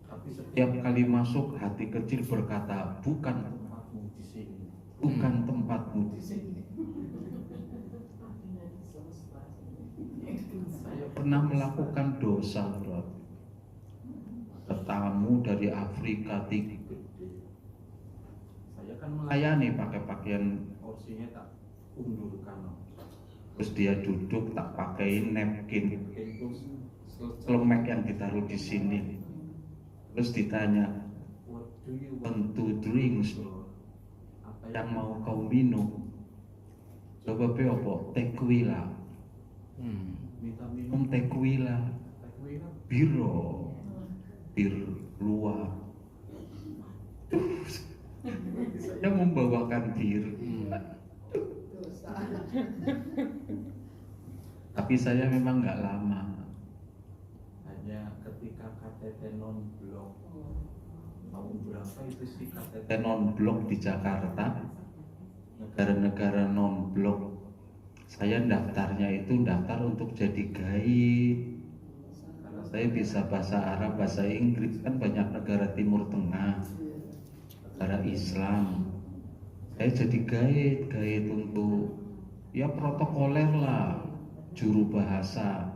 Tapi setiap kali masuk hati kecil berkata, bukan tempatmu di sini, bukan tempatmu di sini. Saya pernah melakukan dosa, bro. Tamu dari Afrika tinggi, saya kan melayani pakai pakaian kursinya tak undurkan, terus dia duduk tak pakai napkin, selemek yang ditaruh di sini, terus ditanya, what do you want to drink? Apa yang mau kau minum? Coba apa? Tequila. Minta minum tequila, biro, bir luar. Saya membawakan bir. Tapi saya memang nggak lama. Hanya ketika KTT non blok. Tahun berapa itu sih KTT non blok di Jakarta? Negara-negara non blok. Saya daftarnya itu daftar untuk jadi guide. Karena saya bisa bahasa Arab, bahasa Inggris, kan banyak negara Timur Tengah, negara Islam. saya jadi guide untuk ya protokoler lah, juru bahasa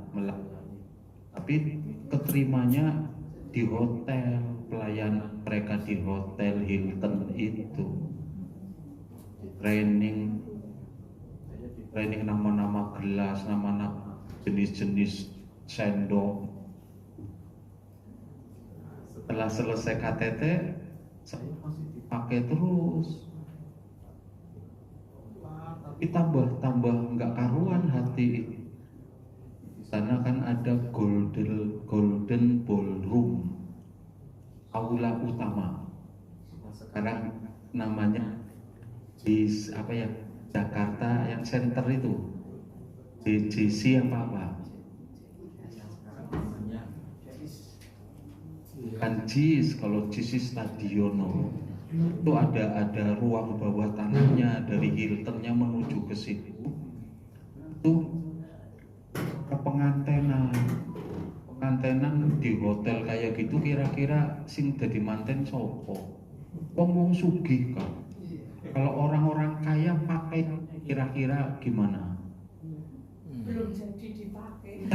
tapi keterimanya di hotel, pelayanan mereka di hotel Hilton itu training nama-nama gelas, nama-nama jenis-jenis sendok. Setelah selesai KTT saya masih dipakai terus, tapi tambah nggak karuan hati. Di sana kan ada golden ballroom, aula utama. Sekarang namanya di apa ya, Jakarta yang center itu JCC apa kan JIS, kalau JIS Stadiono itu ada ruang bawah tanahnya dari Hiltonnya menuju ke situ. Itu ke pengantenan di hotel kayak gitu, kira-kira sing dadi manten sopo? Wong sugih kan. Kalau orang-orang kaya pakai kira-kira gimana? Belum jadi dipakai.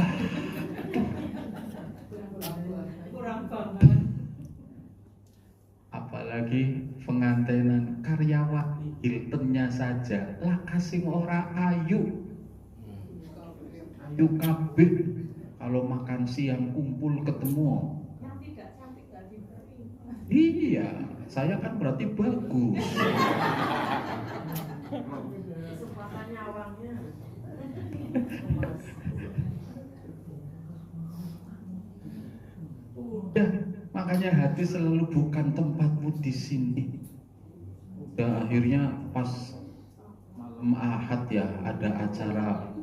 Kurang banget. Apalagi pengantenan karyawan Hiltonnya saja lah kasih ora ayu kabeh. Kalau makan siang kumpul ketemu. Yang tidak cantik gak diberi. Iya, saya kan berarti bagus. Kesempatan nyawangnya. Udah, makanya hati selalu bukan tempatmu di sini. Udah akhirnya pas malam Ahad ya ada acara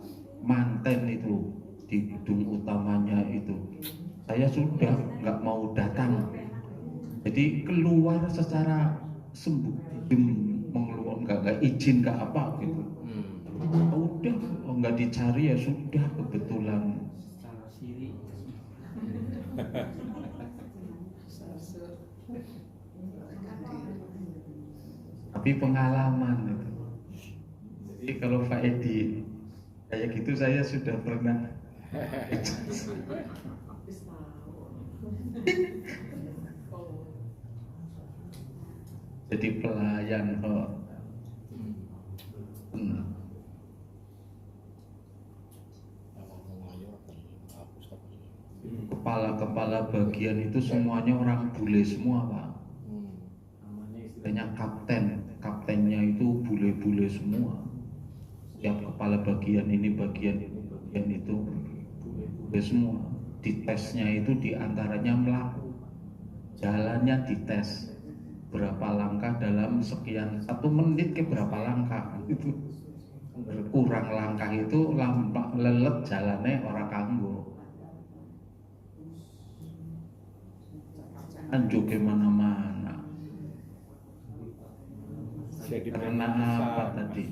manten itu di gedung utamanya itu. Saya sudah nggak mau datang. Jadi keluar secara sembunyi, mengeluar nggak izin nggak apa gitu. Udah nggak dicari ya sudah, kebetulan. Secara siri. Tapi pengalaman itu. Jadi kalau Pak Edi kayak gitu saya sudah pernah. Jadi pelayan kok. Kepala-kepala bagian itu semuanya orang bule semua Pak. Istilahnya kaptennya itu bule-bule semua. Setiap kepala bagian ini bagian itu bule semua. Ditesnya itu diantaranya melaku, jalannya dites berapa langkah dalam sekian 1 menit ke berapa langkah itu. Kurang langkah itu lelet jalannya orang kanggo. Anjuk kemana-mana. Jadi Karena apa tadi?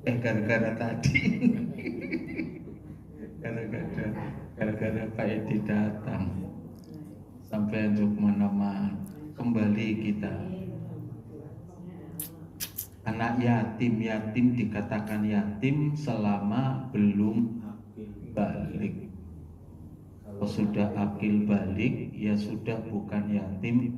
Gara-gara tadi. Gara-gara Pak Edi datang sampai anjuk mana-mana. Kembali kita. Anak yatim dikatakan yatim selama belum balik. Kalau sudah akil balik ya sudah bukan yatim.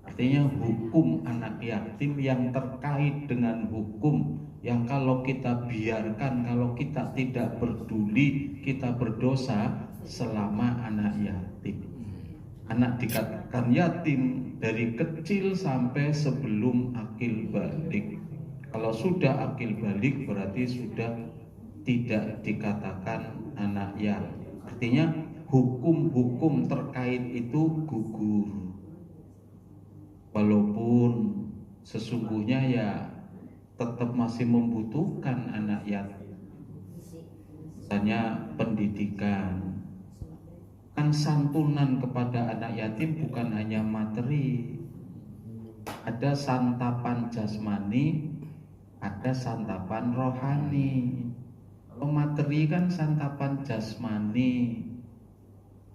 Artinya hukum anak yatim yang terkait dengan hukum yang kalau kita biarkan, kalau kita tidak peduli, kita berdosa selama anak yatim. Anak dikatakan yatim dari kecil sampai sebelum akil balik. Kalau sudah akil balik berarti sudah tidak dikatakan anak yatim. Artinya hukum-hukum terkait itu gugur. Walaupun sesungguhnya ya tetap masih membutuhkan anak yatim. Misalnya pendidikan. Kan santunan kepada anak yatim bukan hanya materi. Ada santapan jasmani, ada santapan rohani. Kalau materi kan santapan jasmani.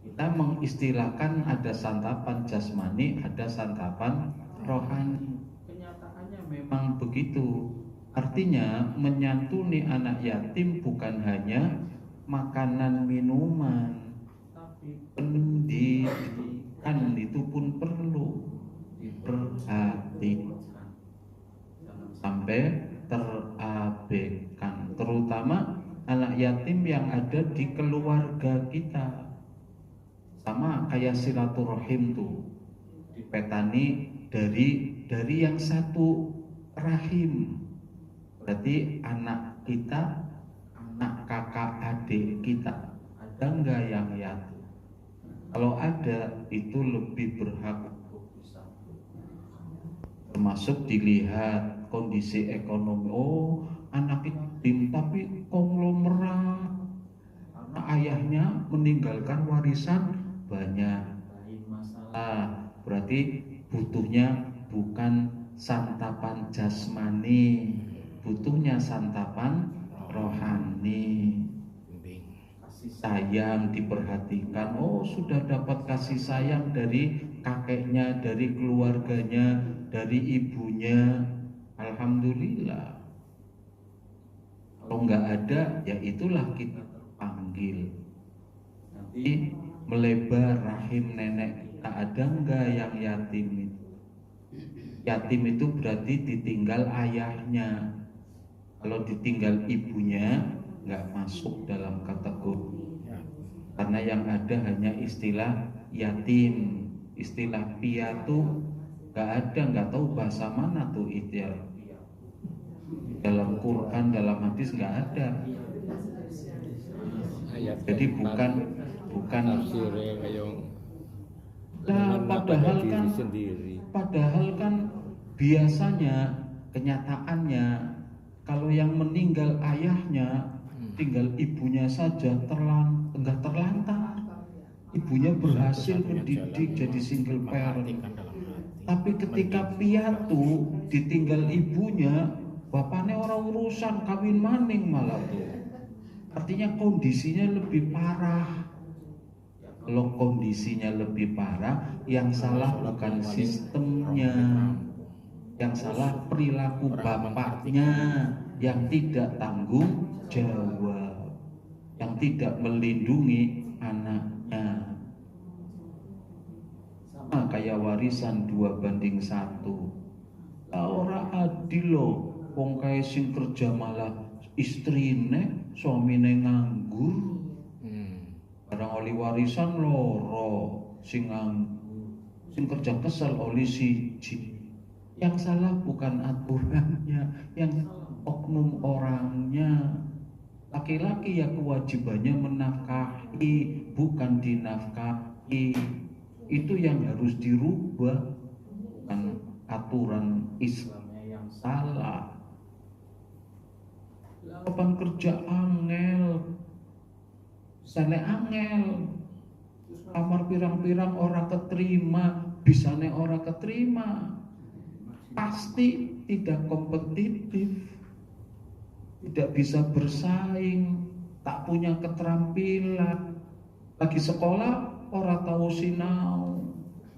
Kita mengistilahkan ada santapan jasmani, ada santapan rohani. Kenyataannya memang begitu. Artinya menyantuni anak yatim bukan hanya makanan minuman, tapi pendidikan itu pun perlu diperhatikan sampai terabaikan, terutama anak yatim yang ada di keluarga kita. Sama kayak silaturahim tuh dipetani dari yang satu rahim. Berarti anak kita, anak kakak adik kita, ada enggak yang yatim? Kalau ada, itu lebih berhak untuk bisa, termasuk dilihat kondisi ekonomi. Oh, anak yatim tapi konglomerat, karena ayahnya meninggalkan warisan banyak. Berarti butuhnya bukan santapan jasmani, butuhnya santapan rohani. Kasih sayang diperhatikan. Oh, sudah dapat kasih sayang dari kakeknya, dari keluarganya, dari ibunya. Alhamdulillah. Kalau nggak ada, ya itulah kita terpanggil. Nanti melebar rahim nenek kita, ada nggak yang yatim itu? Yatim itu berarti ditinggal ayahnya. Kalau ditinggal ibunya nggak masuk dalam kategori, karena yang ada hanya istilah yatim, istilah piatu nggak ada, nggak tahu bahasa mana tuh itu ya. Dalam Quran, dalam hadis nggak ada. Jadi bukan padahal kan biasanya kenyataannya kalau yang meninggal ayahnya, tinggal ibunya saja enggak terlantar. Ibunya berhasil mendidik jadi single parent. Tapi ketika piatu ditinggal ibunya, bapaknya orang urusan kawin maning malah tuh. Artinya kondisinya lebih parah. Kalau kondisinya lebih parah, yang salah bukan sistemnya, yang salah perilaku bapaknya yang tidak tanggung jawab, yang tidak melindungi anaknya. Sama kayak warisan 2:1. Ora adil loh, wong kae sing kerja malah istrine, suamine nganggur. Barang oli warisan loro, sing kerja kesel oli siji. Yang salah bukan aturannya, yang oknum orangnya. Laki-laki ya kewajibannya menafkahi, bukan dinafkahi. Itu yang harus dirubah, bukan aturan Islamnya yang salah. Lapan kerja angel, sane angel, kamar pirang-pirang orang keterima, bisane orang keterima, pasti tidak kompetitif, tidak bisa bersaing, tak punya keterampilan. Lagi sekolah orang tahu sinau,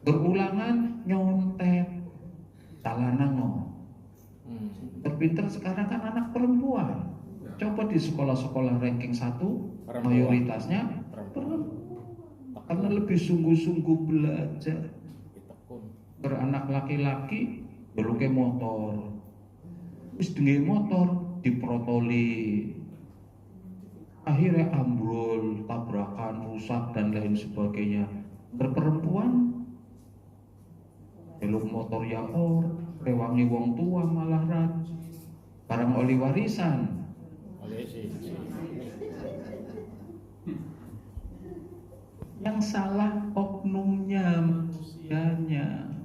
berulangan nyontek, salah nango. Terpinter sekarang kan anak perempuan. Coba di sekolah-sekolah ranking 1 mayoritasnya perempuan, karena lebih sungguh-sungguh belajar. Beranak laki-laki beluke motor, wis dengi motor diprotoli, akhirnya ambrol, tabrakan, rusak dan lain sebagainya. Berperempuan belum motor ya rewangi wong tua malah rajin, barang oli warisan. Yang salah oknumnya, manusianya.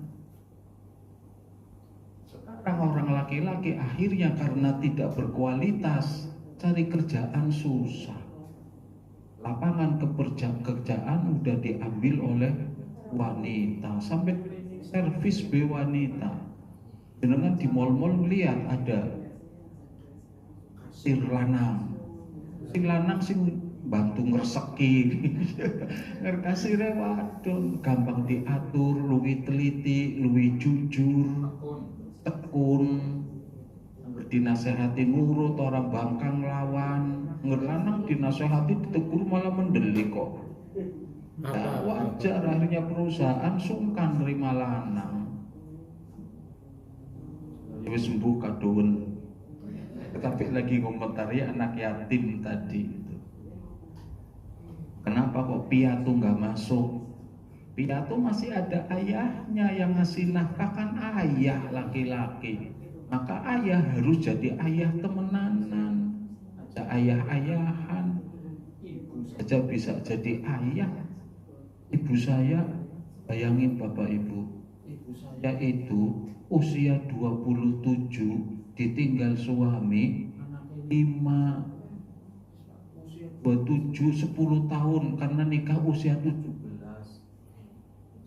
Sekarang orang laki-laki akhirnya karena tidak berkualitas, cari kerjaan susah. Lapangan kerjaan udah diambil oleh wanita, sampai servis be wanita. Dengan di mal-mal melihat ada sir lanang sing bantu ngreseki, ngerkasire wadon gampang diatur, luwih teliti, luwih jujur, tekun, dinasehati nurut, orang bangkang lawan, ngelanang dinasehati ditegur malah mendelik kok. Ya, wajar akhirnya perusahaan sungkan nerima lanang. Wis sembuh kadowen. Tetapi lagi komentari anak yatim tadi itu. Kenapa kok piatu nggak masuk? Piatu masih ada ayahnya yang ngasih nafkah, kan ayah laki-laki. Maka ayah harus jadi ayah temenanan, ada ayah-ayahan. Ibu saja bisa jadi ayah. Ibu saya, bayangin Bapak Ibu, ibu saya itu usia 27 ditinggal suami, 5, usia 27, 10 tahun karena nikah usia 17,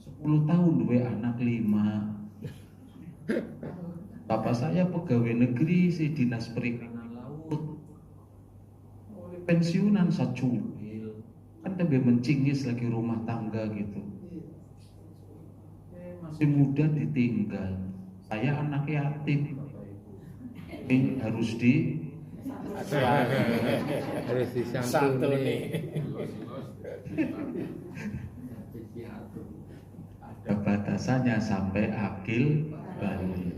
10 tahun dua anak 5. Bapak saya pegawai negeri si dinas perikanan laut, pensiunan sacuil, kan lebih mencingis lagi rumah tangga gitu. Masih muda ditinggal. Saya anak yatim, ini harus disantuni. ada batasannya sampai akil balik.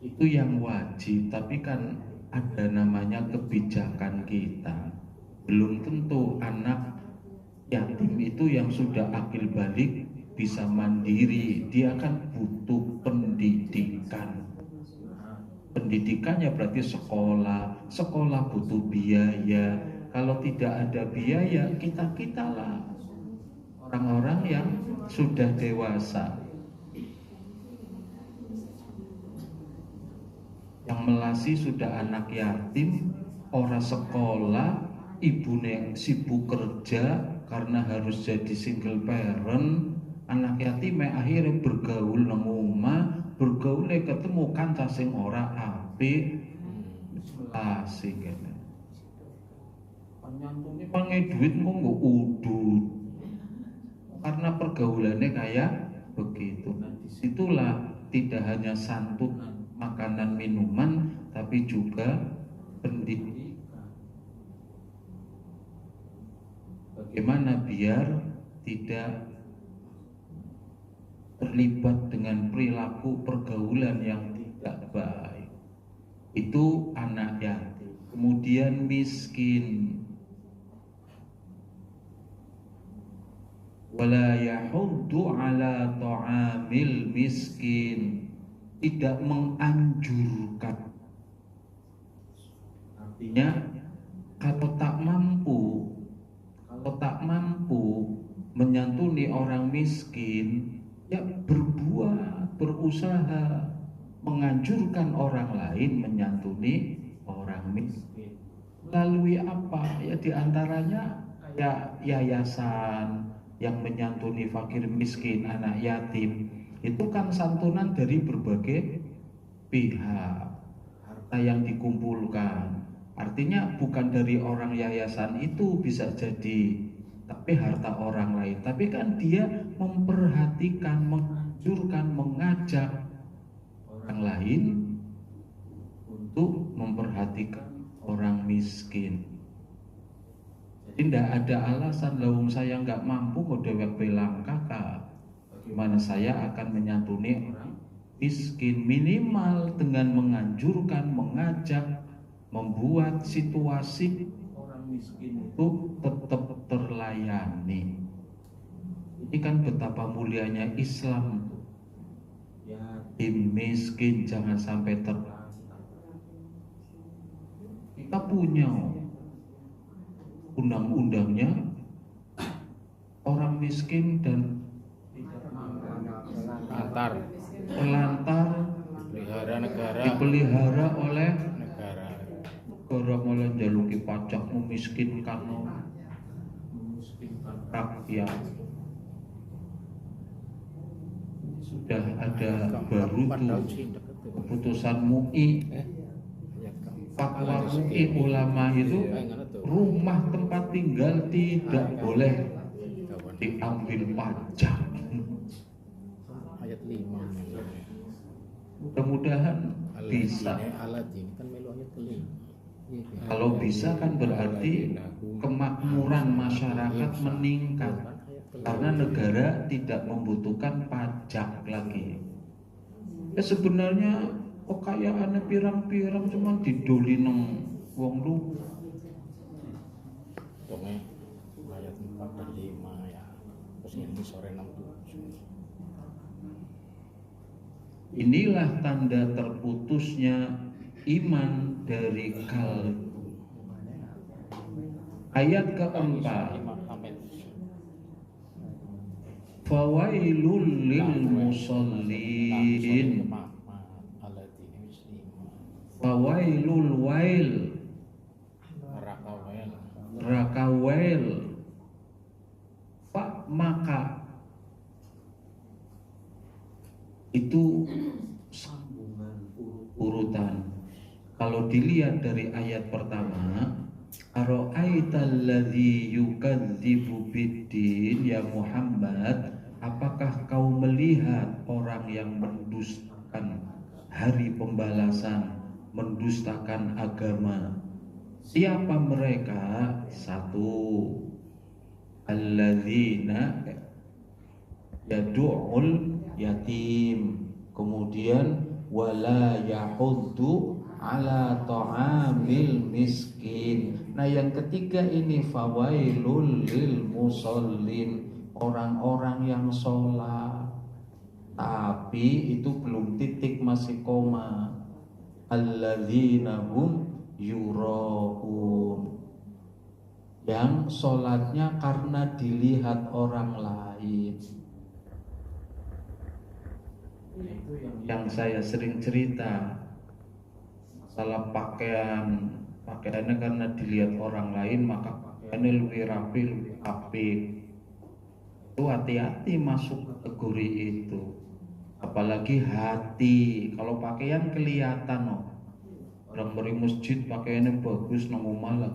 Itu yang wajib, tapi kan ada namanya kebijakan kita. Belum tentu anak yatim itu yang sudah akil balik bisa mandiri, dia kan butuh pendidikan. Pendidikannya berarti sekolah, sekolah butuh biaya. Kalau tidak ada biaya, kita lah orang-orang yang sudah dewasa, yang melasi sudah anak yatim, orang sekolah, ibunya sibuk kerja karena harus jadi single parent, anak yatim akhirnya bergaul nang omah, bergaul ketemu kanca sing ora apik, asik kene. Panyantune pange duit kok nggo udut. Karena pergaulannya kayak begitu. Nah, disitulah tidak hanya santunan makanan minuman, tapi juga pendidikan. Bagaimana biar tidak terlibat dengan perilaku pergaulan yang tidak baik. Itu anak yatim. Kemudian miskin. Wala yahuddu ala ta'amil miskin, tidak menganjurkan. Artinya kalau tak mampu menyantuni orang miskin, ya berbuat, berusaha menganjurkan orang lain menyantuni orang miskin. Melalui apa? Ya diantaranya kayak yayasan yang menyantuni fakir miskin, anak yatim. Itu kan santunan dari berbagai pihak. Harta yang dikumpulkan, artinya bukan dari orang yayasan itu bisa jadi, tapi harta orang lain. Tapi kan dia memperhatikan, menganjurkan, mengajak orang lain untuk memperhatikan orang miskin. Jadi tidak ada alasan, lawung saya nggak mampu kok dewek belang kakak. Bagaimana saya akan menyantuni orang miskin? Minimal dengan menganjurkan, mengajak, membuat situasi orang miskin itu tetap terlayani. Ini kan betapa mulianya Islam. Yatim miskin jangan sampai terlantar. Kita punya undang-undangnya, orang miskin dan terlantar dipelihara oleh negara malah jaluki pajak, memiskinkan rakyat. Sudah ada baru tuh keputusan MUI, fatwa MUI ulama itu rumah tempat tinggal tidak boleh diambil pajak. Ayat 5. Mudah-mudahan bisa. Aladin kan melu ayat kelima. Kalau bisa kan berarti kemakmuran masyarakat meningkat karena negara tidak membutuhkan pajak lagi. Ya sebenarnya kekayaannya pirang-pirang cuma didoli nang wong lu. Dongeng ayat 4 dan 5 ya. Terus ini sore 67. Inilah tanda terputusnya iman dari kalbu. Ayat keempat, fawailul lil musallin. Fawailul wail, rakawail, fa maka. Itu sambungan urutan. Kalau dilihat dari ayat pertama, ara'aital ladzi yukadzibu biddin, ya Muhammad, apakah kau melihat orang yang mendustakan hari pembalasan, mendustakan agama? Siapa mereka? Satu, alladzina yadu'ul yatim, kemudian wala yahuddu ala ta'amil miskin. Nah yang ketiga ini fawailul lil musallin, orang-orang yang sholat tapi itu belum titik, masih koma. Alladzina hum yuraun, yang sholatnya karena dilihat orang lain. Itu yang saya sering cerita, masalah pakaiannya karena dilihat orang lain maka pakaiannya lebih rapi, lebih apik. Itu hati-hati masuk kategori itu. Apalagi hati, kalau pakaian kelihatan orang beri masjid pakaiannya bagus, nang omah lah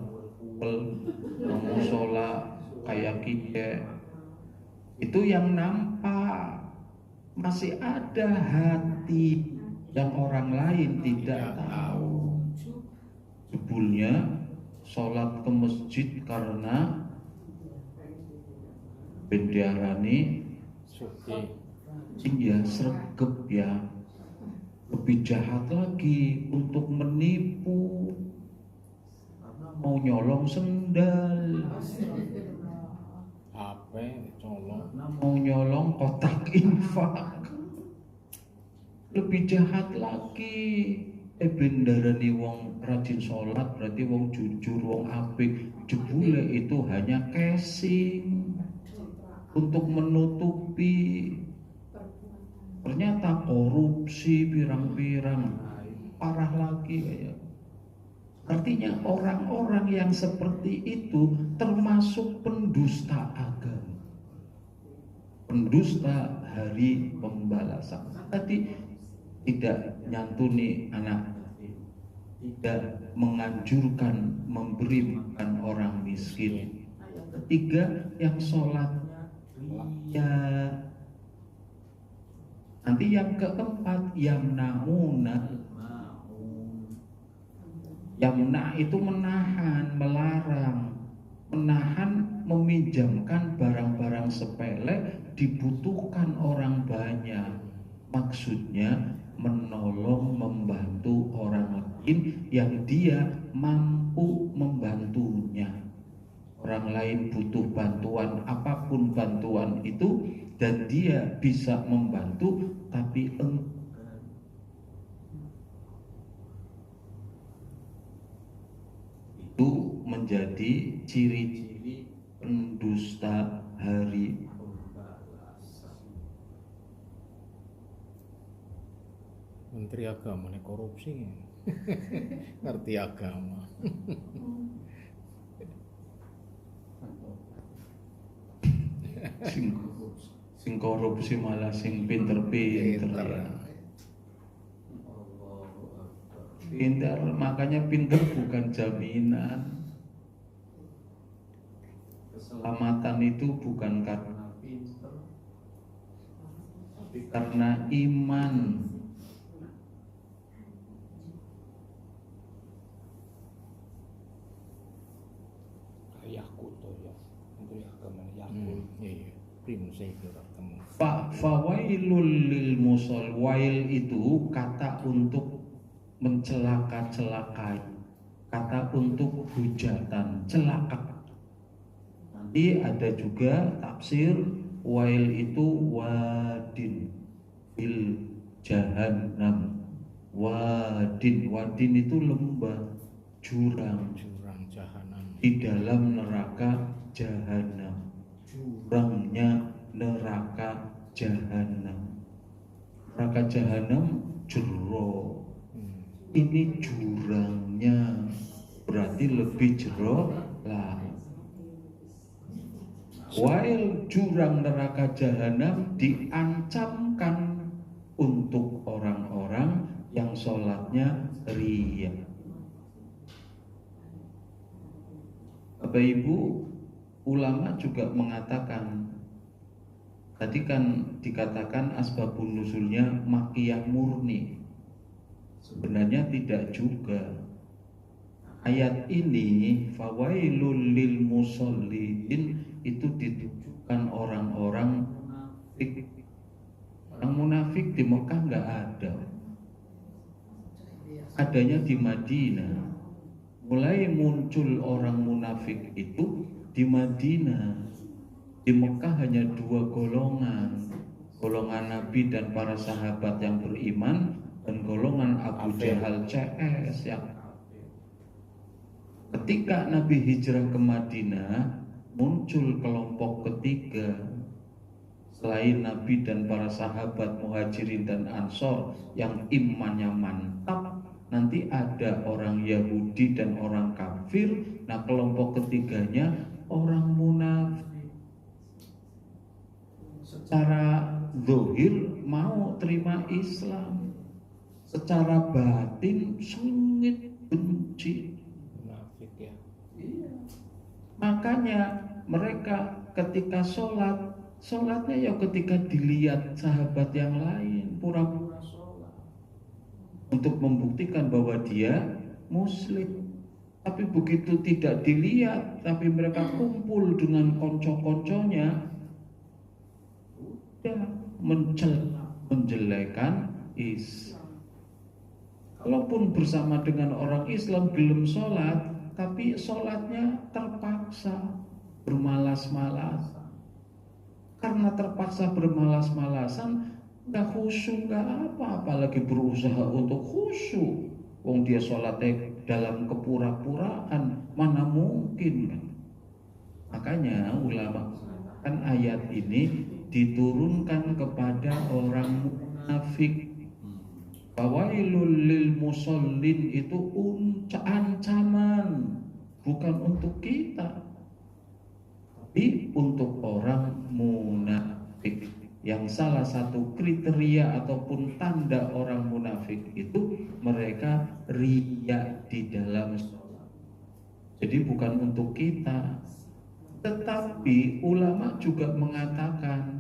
nang musola kayak kita, itu yang nampak. Masih ada hati yang orang lain tidak tahu. Jebulnya sholat ke masjid karena bendarani ya sregep ya. Lebih jahat lagi untuk menipu, mau nyolong sendal, mau nyolong kotak infak. Lebih jahat lagi, bendarani wong rajin sholat berarti wong jujur, wong apik. Jebule itu hanya casing untuk menutupi, ternyata korupsi pirang-pirang, parah lagi kayak. Artinya orang-orang yang seperti itu termasuk pendusta agama, pendusta hari pembalasan. Tadi tidak nyantuni anak, tidak menganjurkan memberi makan orang miskin. Ketiga, yang sholatnya ya. Nanti yang keempat, yamnauna. Yamna itu menahan, melarang, menahan meminjamkan barang-barang sepele dibutuhkan orang banyak. Maksudnya menolong, membantu orang lain yang dia mampu membantunya. Orang lain butuh bantuan, apapun bantuan itu, dan dia bisa membantu, tapi itu menjadi ciri-ciri pendusta hari pembalasan. Menteri Agama nih korupsi, ngerti agama. Sing korupsi malah sing pinter-pinter ya. Pinter, makanya pinter bukan jaminan. Keselamatan itu bukan karena pinter, tapi karena iman. Yakuto ya. Itu ya agama Yakut. Iya, prinsip itu ketemu. Fawailul lil musol, wail itu kata untuk mencelaka-celakai, kata untuk hujatan, celaka. Nanti ada juga tafsir wail itu wadin bil jahannam. Wadin itu lembah, jurang Jahanam. di dalam neraka jahanam. Jurangnya neraka jahanam. Neraka jahanam jero. Ini jurangnya, berarti lebih jero lah. While jurang neraka jahanam diancamkan untuk orang-orang yang sholatnya riya. Bapak Ibu, ulama juga mengatakan, tadi kan dikatakan asbabun nuzulnya makiyah murni. Sebenarnya tidak juga. Ayat ini fawailul lil musallin itu ditujukan orang-orang munafik. Orang munafik di Mekah nggak ada. Adanya di Madinah. Mulai muncul orang munafik itu di Madinah. Di Mekah hanya dua golongan. Golongan Nabi dan para sahabat yang beriman, dan golongan Abu Jahal CS yang ketika Nabi hijrah ke Madinah, muncul kelompok ketiga selain Nabi dan para sahabat Muhajirin dan Ansor yang imannya mantap. Nanti ada orang Yahudi dan orang kafir. Nah, kelompok ketiganya orang munafik. Secara zahir mau terima Islam, secara batin sengit benci. Munafik ya. Makanya mereka ketika sholatnya ya ketika dilihat sahabat yang lain pura-pura sholat untuk membuktikan bahwa dia muslim. Tapi begitu tidak dilihat, tapi mereka kumpul dengan konco-konconya, udah menjelekan Islam. Kalaupun bersama dengan orang Islam belum sholat, tapi sholatnya terpaksa bermalas-malasan. Karena terpaksa bermalas-malasan, nggak khusyuk, nggak apa-apa lagi berusaha untuk khusyuk. Wong dia sholatnya dalam kepura-puraan, mana mungkin kan? Makanya ulama kan ayat ini diturunkan kepada orang munafik. Fawailul lil musallin itu ancaman, bukan untuk kita, tapi untuk orang munafik. Yang salah satu kriteria ataupun tanda orang munafik itu mereka riya di dalam sholat. Jadi bukan untuk kita. Tetapi ulama juga mengatakan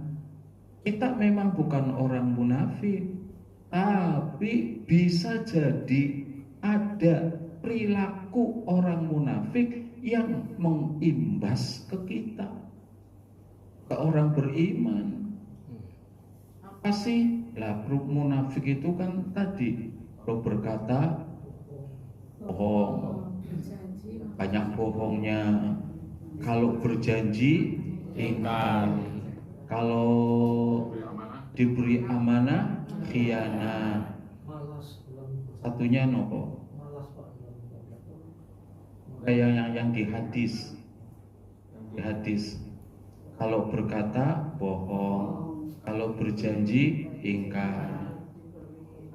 kita memang bukan orang munafik, tapi bisa jadi ada perilaku orang munafik yang mengimbas ke kita, ke orang beriman. Apa sih? Lah munafik itu kan tadi kalau berkata bohong, banyak bohongnya. Kalau berjanji ingkar, kalau diberi amanah khianat. Satunya nopo? Yang di hadis. Di hadis. Kalau berkata bohong, kalau berjanji ingkar,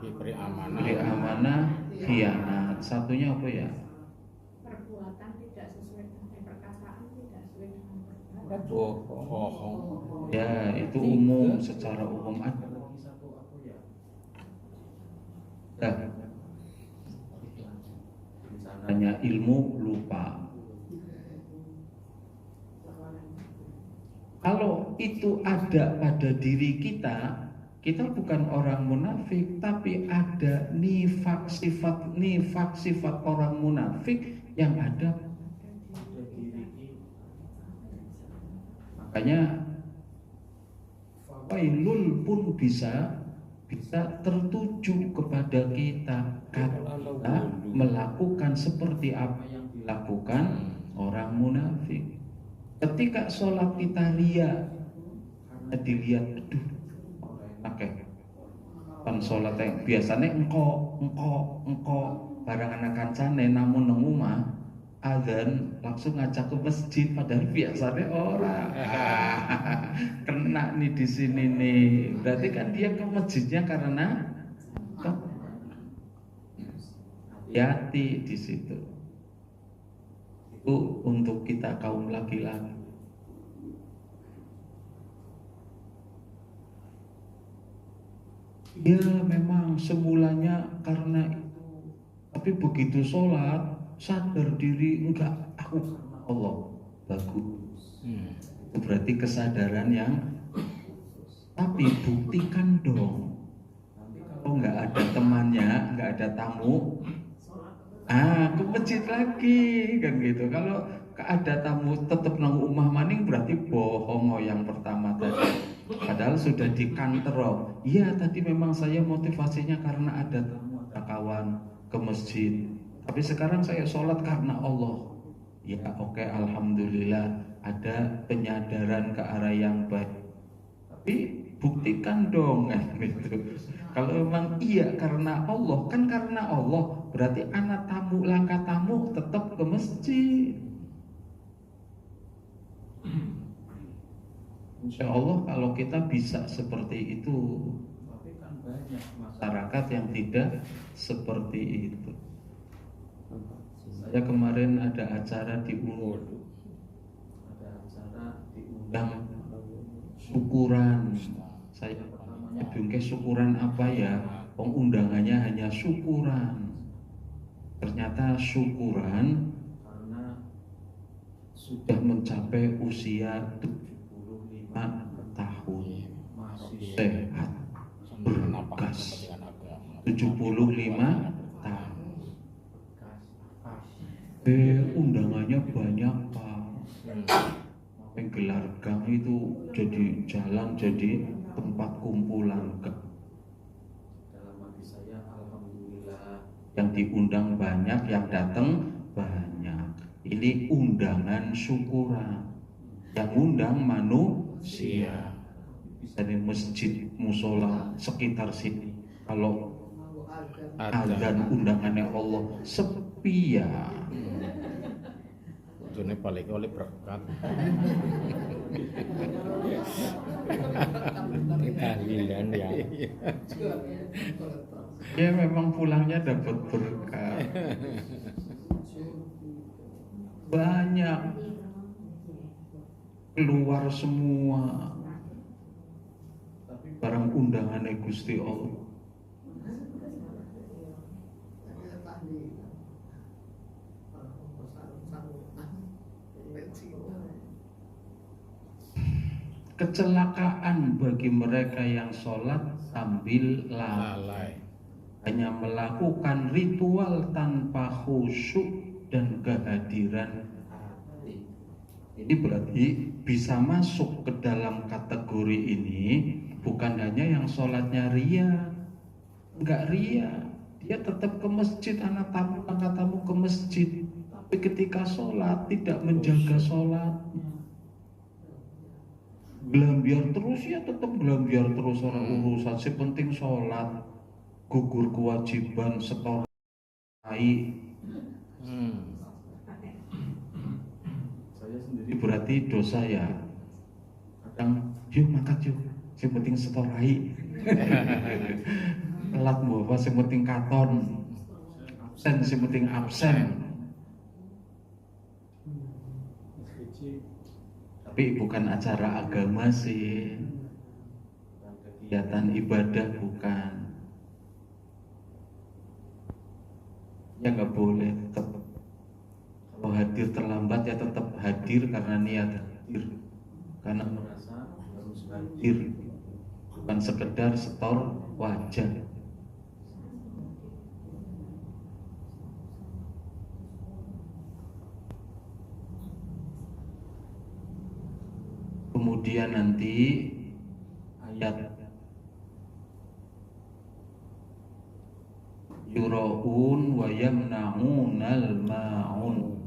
Diberi amanah. beri amanah khianat. Satunya apa ya? Perbuatan tidak sesuai dengan perkataan, tidak sesuai dengan perbuatan. Bohong. Ya, itu umum, secara umum ada. Nah, hanya ilmu lupa. Kalau itu ada pada diri kita, kita bukan orang munafik, tapi ada nifak sifat orang munafik yang ada pada diri kita. Makanya wailul pun bisa tertuju kepada kita kalau kita melakukan seperti apa yang dilakukan orang munafik. Ketika sholat kita ria, karena dilihat, aduh, enak kan sholat yang biasanya engko barang anak kancane, namun nang omah adzan langsung ngajak ke masjid, padahal biasanya orang kena nih di sini nih. Berarti kan dia ke masjidnya karena hati di situ. Itu untuk kita kaum laki-laki. Ya memang semulanya karena itu, tapi begitu sholat sadar diri, enggak, aku karena Allah. Bagus. Itu berarti kesadaran yang, tapi buktikan dong. Nanti kalau nggak ada temannya, nggak ada tamu, ke masjid lagi kan gitu. Kalau ada tamu tetap nang umah maning, berarti bohong yang pertama tadi. Padahal sudah dikantero. Iya tadi memang saya motivasinya karena ada tamu, ada kawan ke masjid. Tapi sekarang saya sholat karena Allah. Ya oke, alhamdulillah ada penyadaran ke arah yang baik. Tapi buktikan dong kan gitu. Kalau memang iya karena Allah, kan karena Allah, berarti anak tamu, langkah tamu tetap ke masjid. Insya Allah kalau kita bisa seperti itu. Tapi kan banyak masyarakat yang tidak seperti itu. Saya kemarin ada acara diundang syukuran. Saya pertamanya bingkai syukuran apa ya? Undangannya hanya syukuran. Ternyata syukuran karena sudah mencapai usia 75 tahun, masih sehat, bergas. 75 tahun. Undangannya banyak Pak. Gelar gang itu jadi jalan, jadi tempat kumpulan. Dalam hati saya alhamdulillah, yang diundang banyak, yang datang banyak. Ini undangan syukuran. Yang undang manusia. Dari masjid, musola sekitar sini. Kalau adzan undangannya Allah sepi ya. Ini balik oleh berkat. Tahlilan ya. Ya memang pulangnya dapat berkat. Banyak keluar semua. Tapi barang undangannya Gusti Allah. Kecelakaan bagi mereka yang sholat sambil lalai, hanya melakukan ritual tanpa khusyuk dan kehadiran hati. Ini berarti bisa masuk ke dalam kategori ini. Bukan hanya yang sholatnya ria, enggak ria, dia tetap ke masjid, anak tamu ke masjid, tapi ketika sholat tidak menjaga sholatnya. Gelambiar terus ya tetap gelambiar terus, orang urusan si penting sholat, gugur kewajiban setor hai. Saya sendiri berarti dosa ya. Kadang yuk makan yuk, si penting setor hai. Telat bawa si penting katon, absen si penting absen. Tapi bukan acara agama sih, kegiatan ibadah bukan. Ya nggak boleh, tetap kalau hadir terlambat ya tetap hadir karena niat hadir, karena merasa harus hadir, bukan sekedar setor wajah. Kemudian nanti ayat yuraun wa yamna'unal ma'un,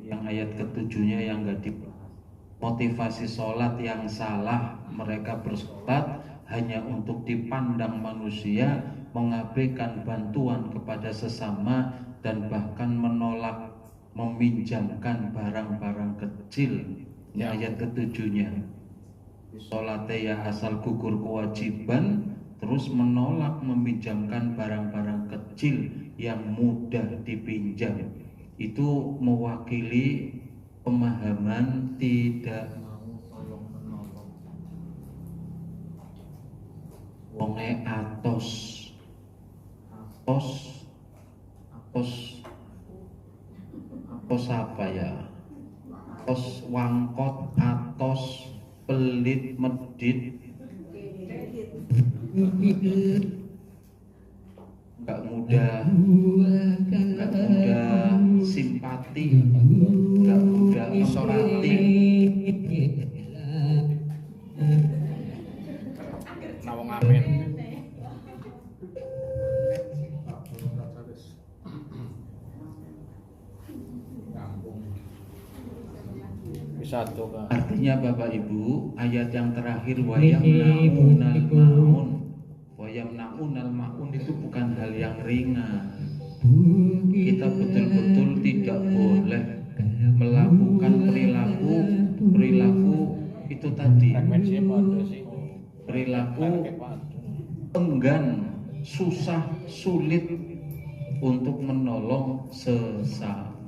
yang ayat ketujuhnya yang gak dibahas. Motivasi sholat yang salah, mereka bersolat hanya untuk dipandang manusia, mengabaikan bantuan kepada sesama, dan bahkan menolak meminjamkan barang-barang kecil. Ini ayat ketujuhnya. Sholatnya ya asal gugur kewajiban, terus menolak meminjamkan barang-barang kecil yang mudah dipinjam. Itu mewakili pemahaman tidak mau tolong menolong. Wonge atos apa ya? Atos wangkot, atos pelit, medit, nggak mudah simpati, nggak mudah empati. Nawang amin. Bisa tuh Kak. Artinya Bapak Ibu, ayat yang terakhir wayamnaunal maun, wayamnaunal maun itu bukan hal yang ringan. Kita betul-betul tidak boleh melakukan perilaku itu tadi, Frekuensinya pada sih. perilaku enggan, susah, sulit untuk menolong sesama.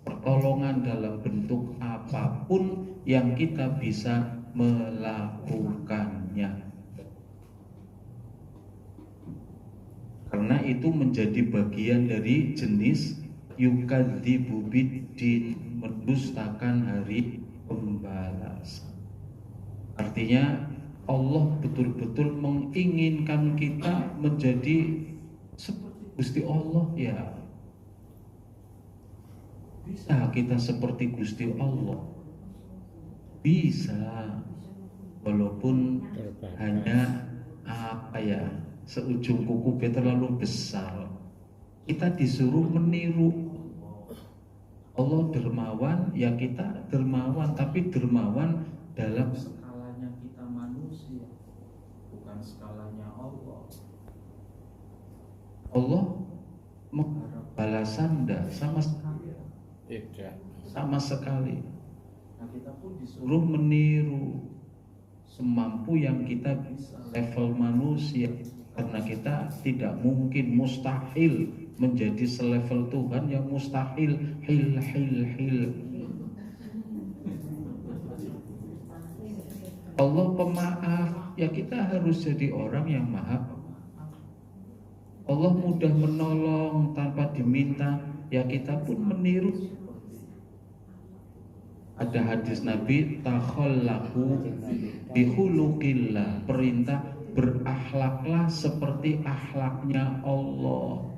Pertolongan dalam bentuk apapun yang kita bisa melakukannya, karena itu menjadi bagian dari jenis yukadzibu biddin, mendustakan hari pembalasan. Artinya Allah betul-betul menginginkan kita menjadi seperti Gusti Allah. Ya, bisa kita seperti Gusti Allah, bisa, walaupun hanya seujung kuku terlalu besar. Kita disuruh meniru Allah. Dermawan, ya kita dermawan, tapi dermawan dalam skalanya kita manusia, bukan skalanya Allah. Allah mengharap balasan enggak? Sama sekali. Tidak. Sama sekali. Nah, kita pun disuruh meniru semampu yang kita bisa, level manusia, karena kita tidak mungkin, mustahil menjadi selevel Tuhan yang mustahil. Allah pemaaf, ya kita harus jadi orang yang maha pemaaf. Allah mudah menolong tanpa diminta, ya kita pun meniru. Ada hadis Nabi, takhallaqu bihuluqillah, perintah berakhlaklah seperti akhlaknya Allah.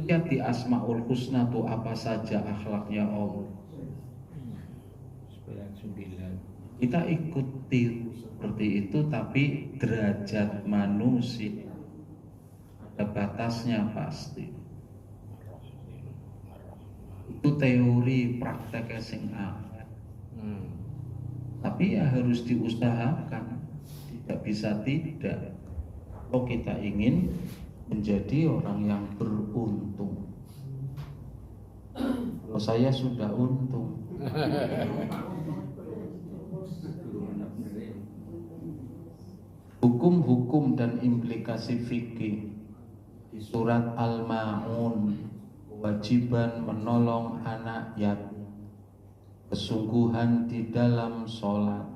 Lihat di Asmaul Husna tuh apa saja akhlaknya Allah. 99. Kita ikuti seperti itu, tapi derajat manusia ada batasnya pasti. Itu teori, prakteknya sing akeh. Tapi ya harus diusahakan, tidak bisa tidak. Kalau kita ingin menjadi orang yang beruntung. Kalau saya sudah untung. Hukum-hukum dan implikasi fikih di surat Al-Ma'un, kewajiban menolong anak yatim, kesungguhan di dalam sholat,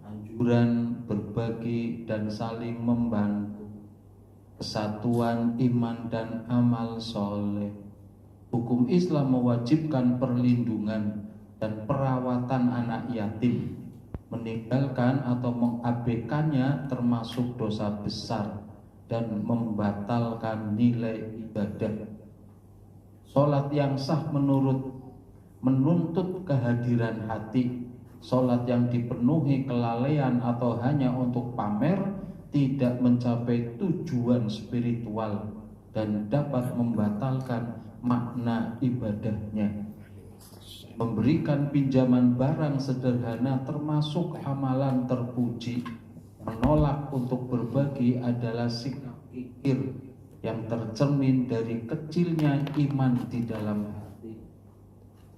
anjuran berbagi dan saling membantu, kesatuan iman dan amal soleh. Hukum Islam mewajibkan perlindungan dan perawatan anak yatim. Meninggalkan atau mengabaikannya termasuk dosa besar dan membatalkan nilai ibadah. Sholat yang sah menuntut kehadiran hati. Sholat yang dipenuhi kelalaian atau hanya untuk pamer tidak mencapai tujuan spiritual dan dapat membatalkan makna ibadahnya. Memberikan pinjaman barang sederhana termasuk amalan terpuji. Menolak untuk berbagi adalah sikap kikir yang tercermin dari kecilnya iman di dalam hati.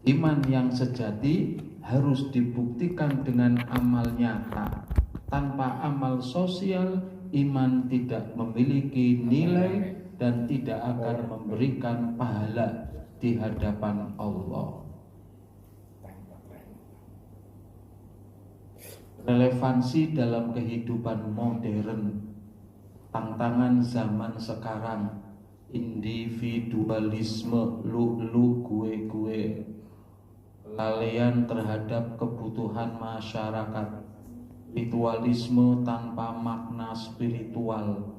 Iman yang sejati harus dibuktikan dengan amal nyata. Tanpa amal sosial, iman tidak memiliki nilai dan tidak akan memberikan pahala di hadapan Allah. Relevansi dalam kehidupan modern, tantangan zaman sekarang, individualisme, lu gue, kelalaian terhadap kebutuhan masyarakat, ritualisme tanpa makna spiritual.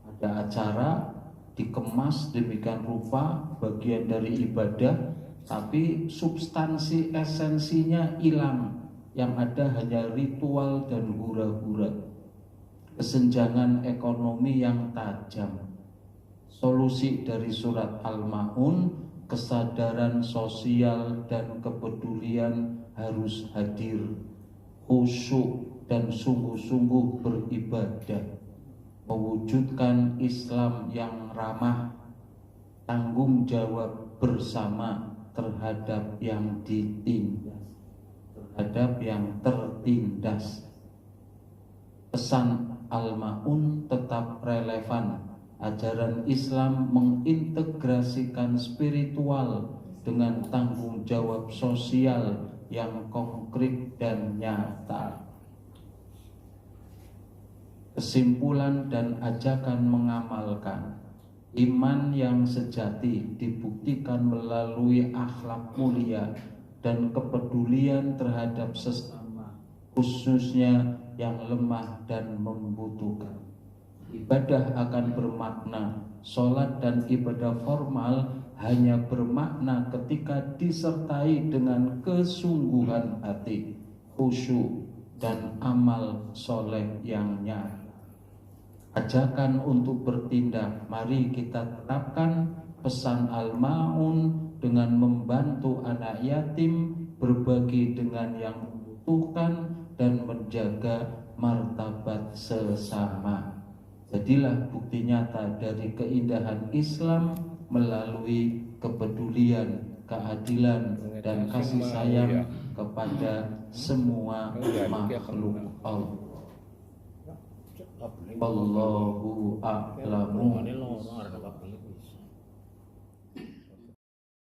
Ada acara dikemas demikian rupa bagian dari ibadah, tapi substansi esensinya hilang. Yang ada hanya ritual dan hura-hura. Kesenjangan ekonomi yang tajam. Solusi dari surat Al-Ma'un, kesadaran sosial dan kepedulian harus hadir. Khusyuk dan sungguh-sungguh beribadah. Mewujudkan Islam yang ramah, tanggung jawab bersama terhadap yang ditindas, terhadap yang tertindas. Pesan Al-Ma'un tetap relevan. Ajaran Islam mengintegrasikan spiritual dengan tanggung jawab sosial yang konkret dan nyata. Kesimpulan dan ajakan mengamalkan. Iman yang sejati dibuktikan melalui akhlak mulia dan kepedulian terhadap sesama, khususnya yang lemah dan membutuhkan. Ibadah akan bermakna. Sholat dan ibadah formal hanya bermakna ketika disertai dengan kesungguhan hati, khusyuk dan amal soleh yang nyata. Ajakan untuk bertindak, mari kita terapkan pesan Al-Ma'un dengan membantu anak yatim, berbagi dengan yang membutuhkan, dan menjaga martabat sesama. Jadilah bukti nyata dari keindahan Islam melalui kepedulian, keadilan, dan kasih sayang kepada semua makhluk Allah. Wallahu a'lamu.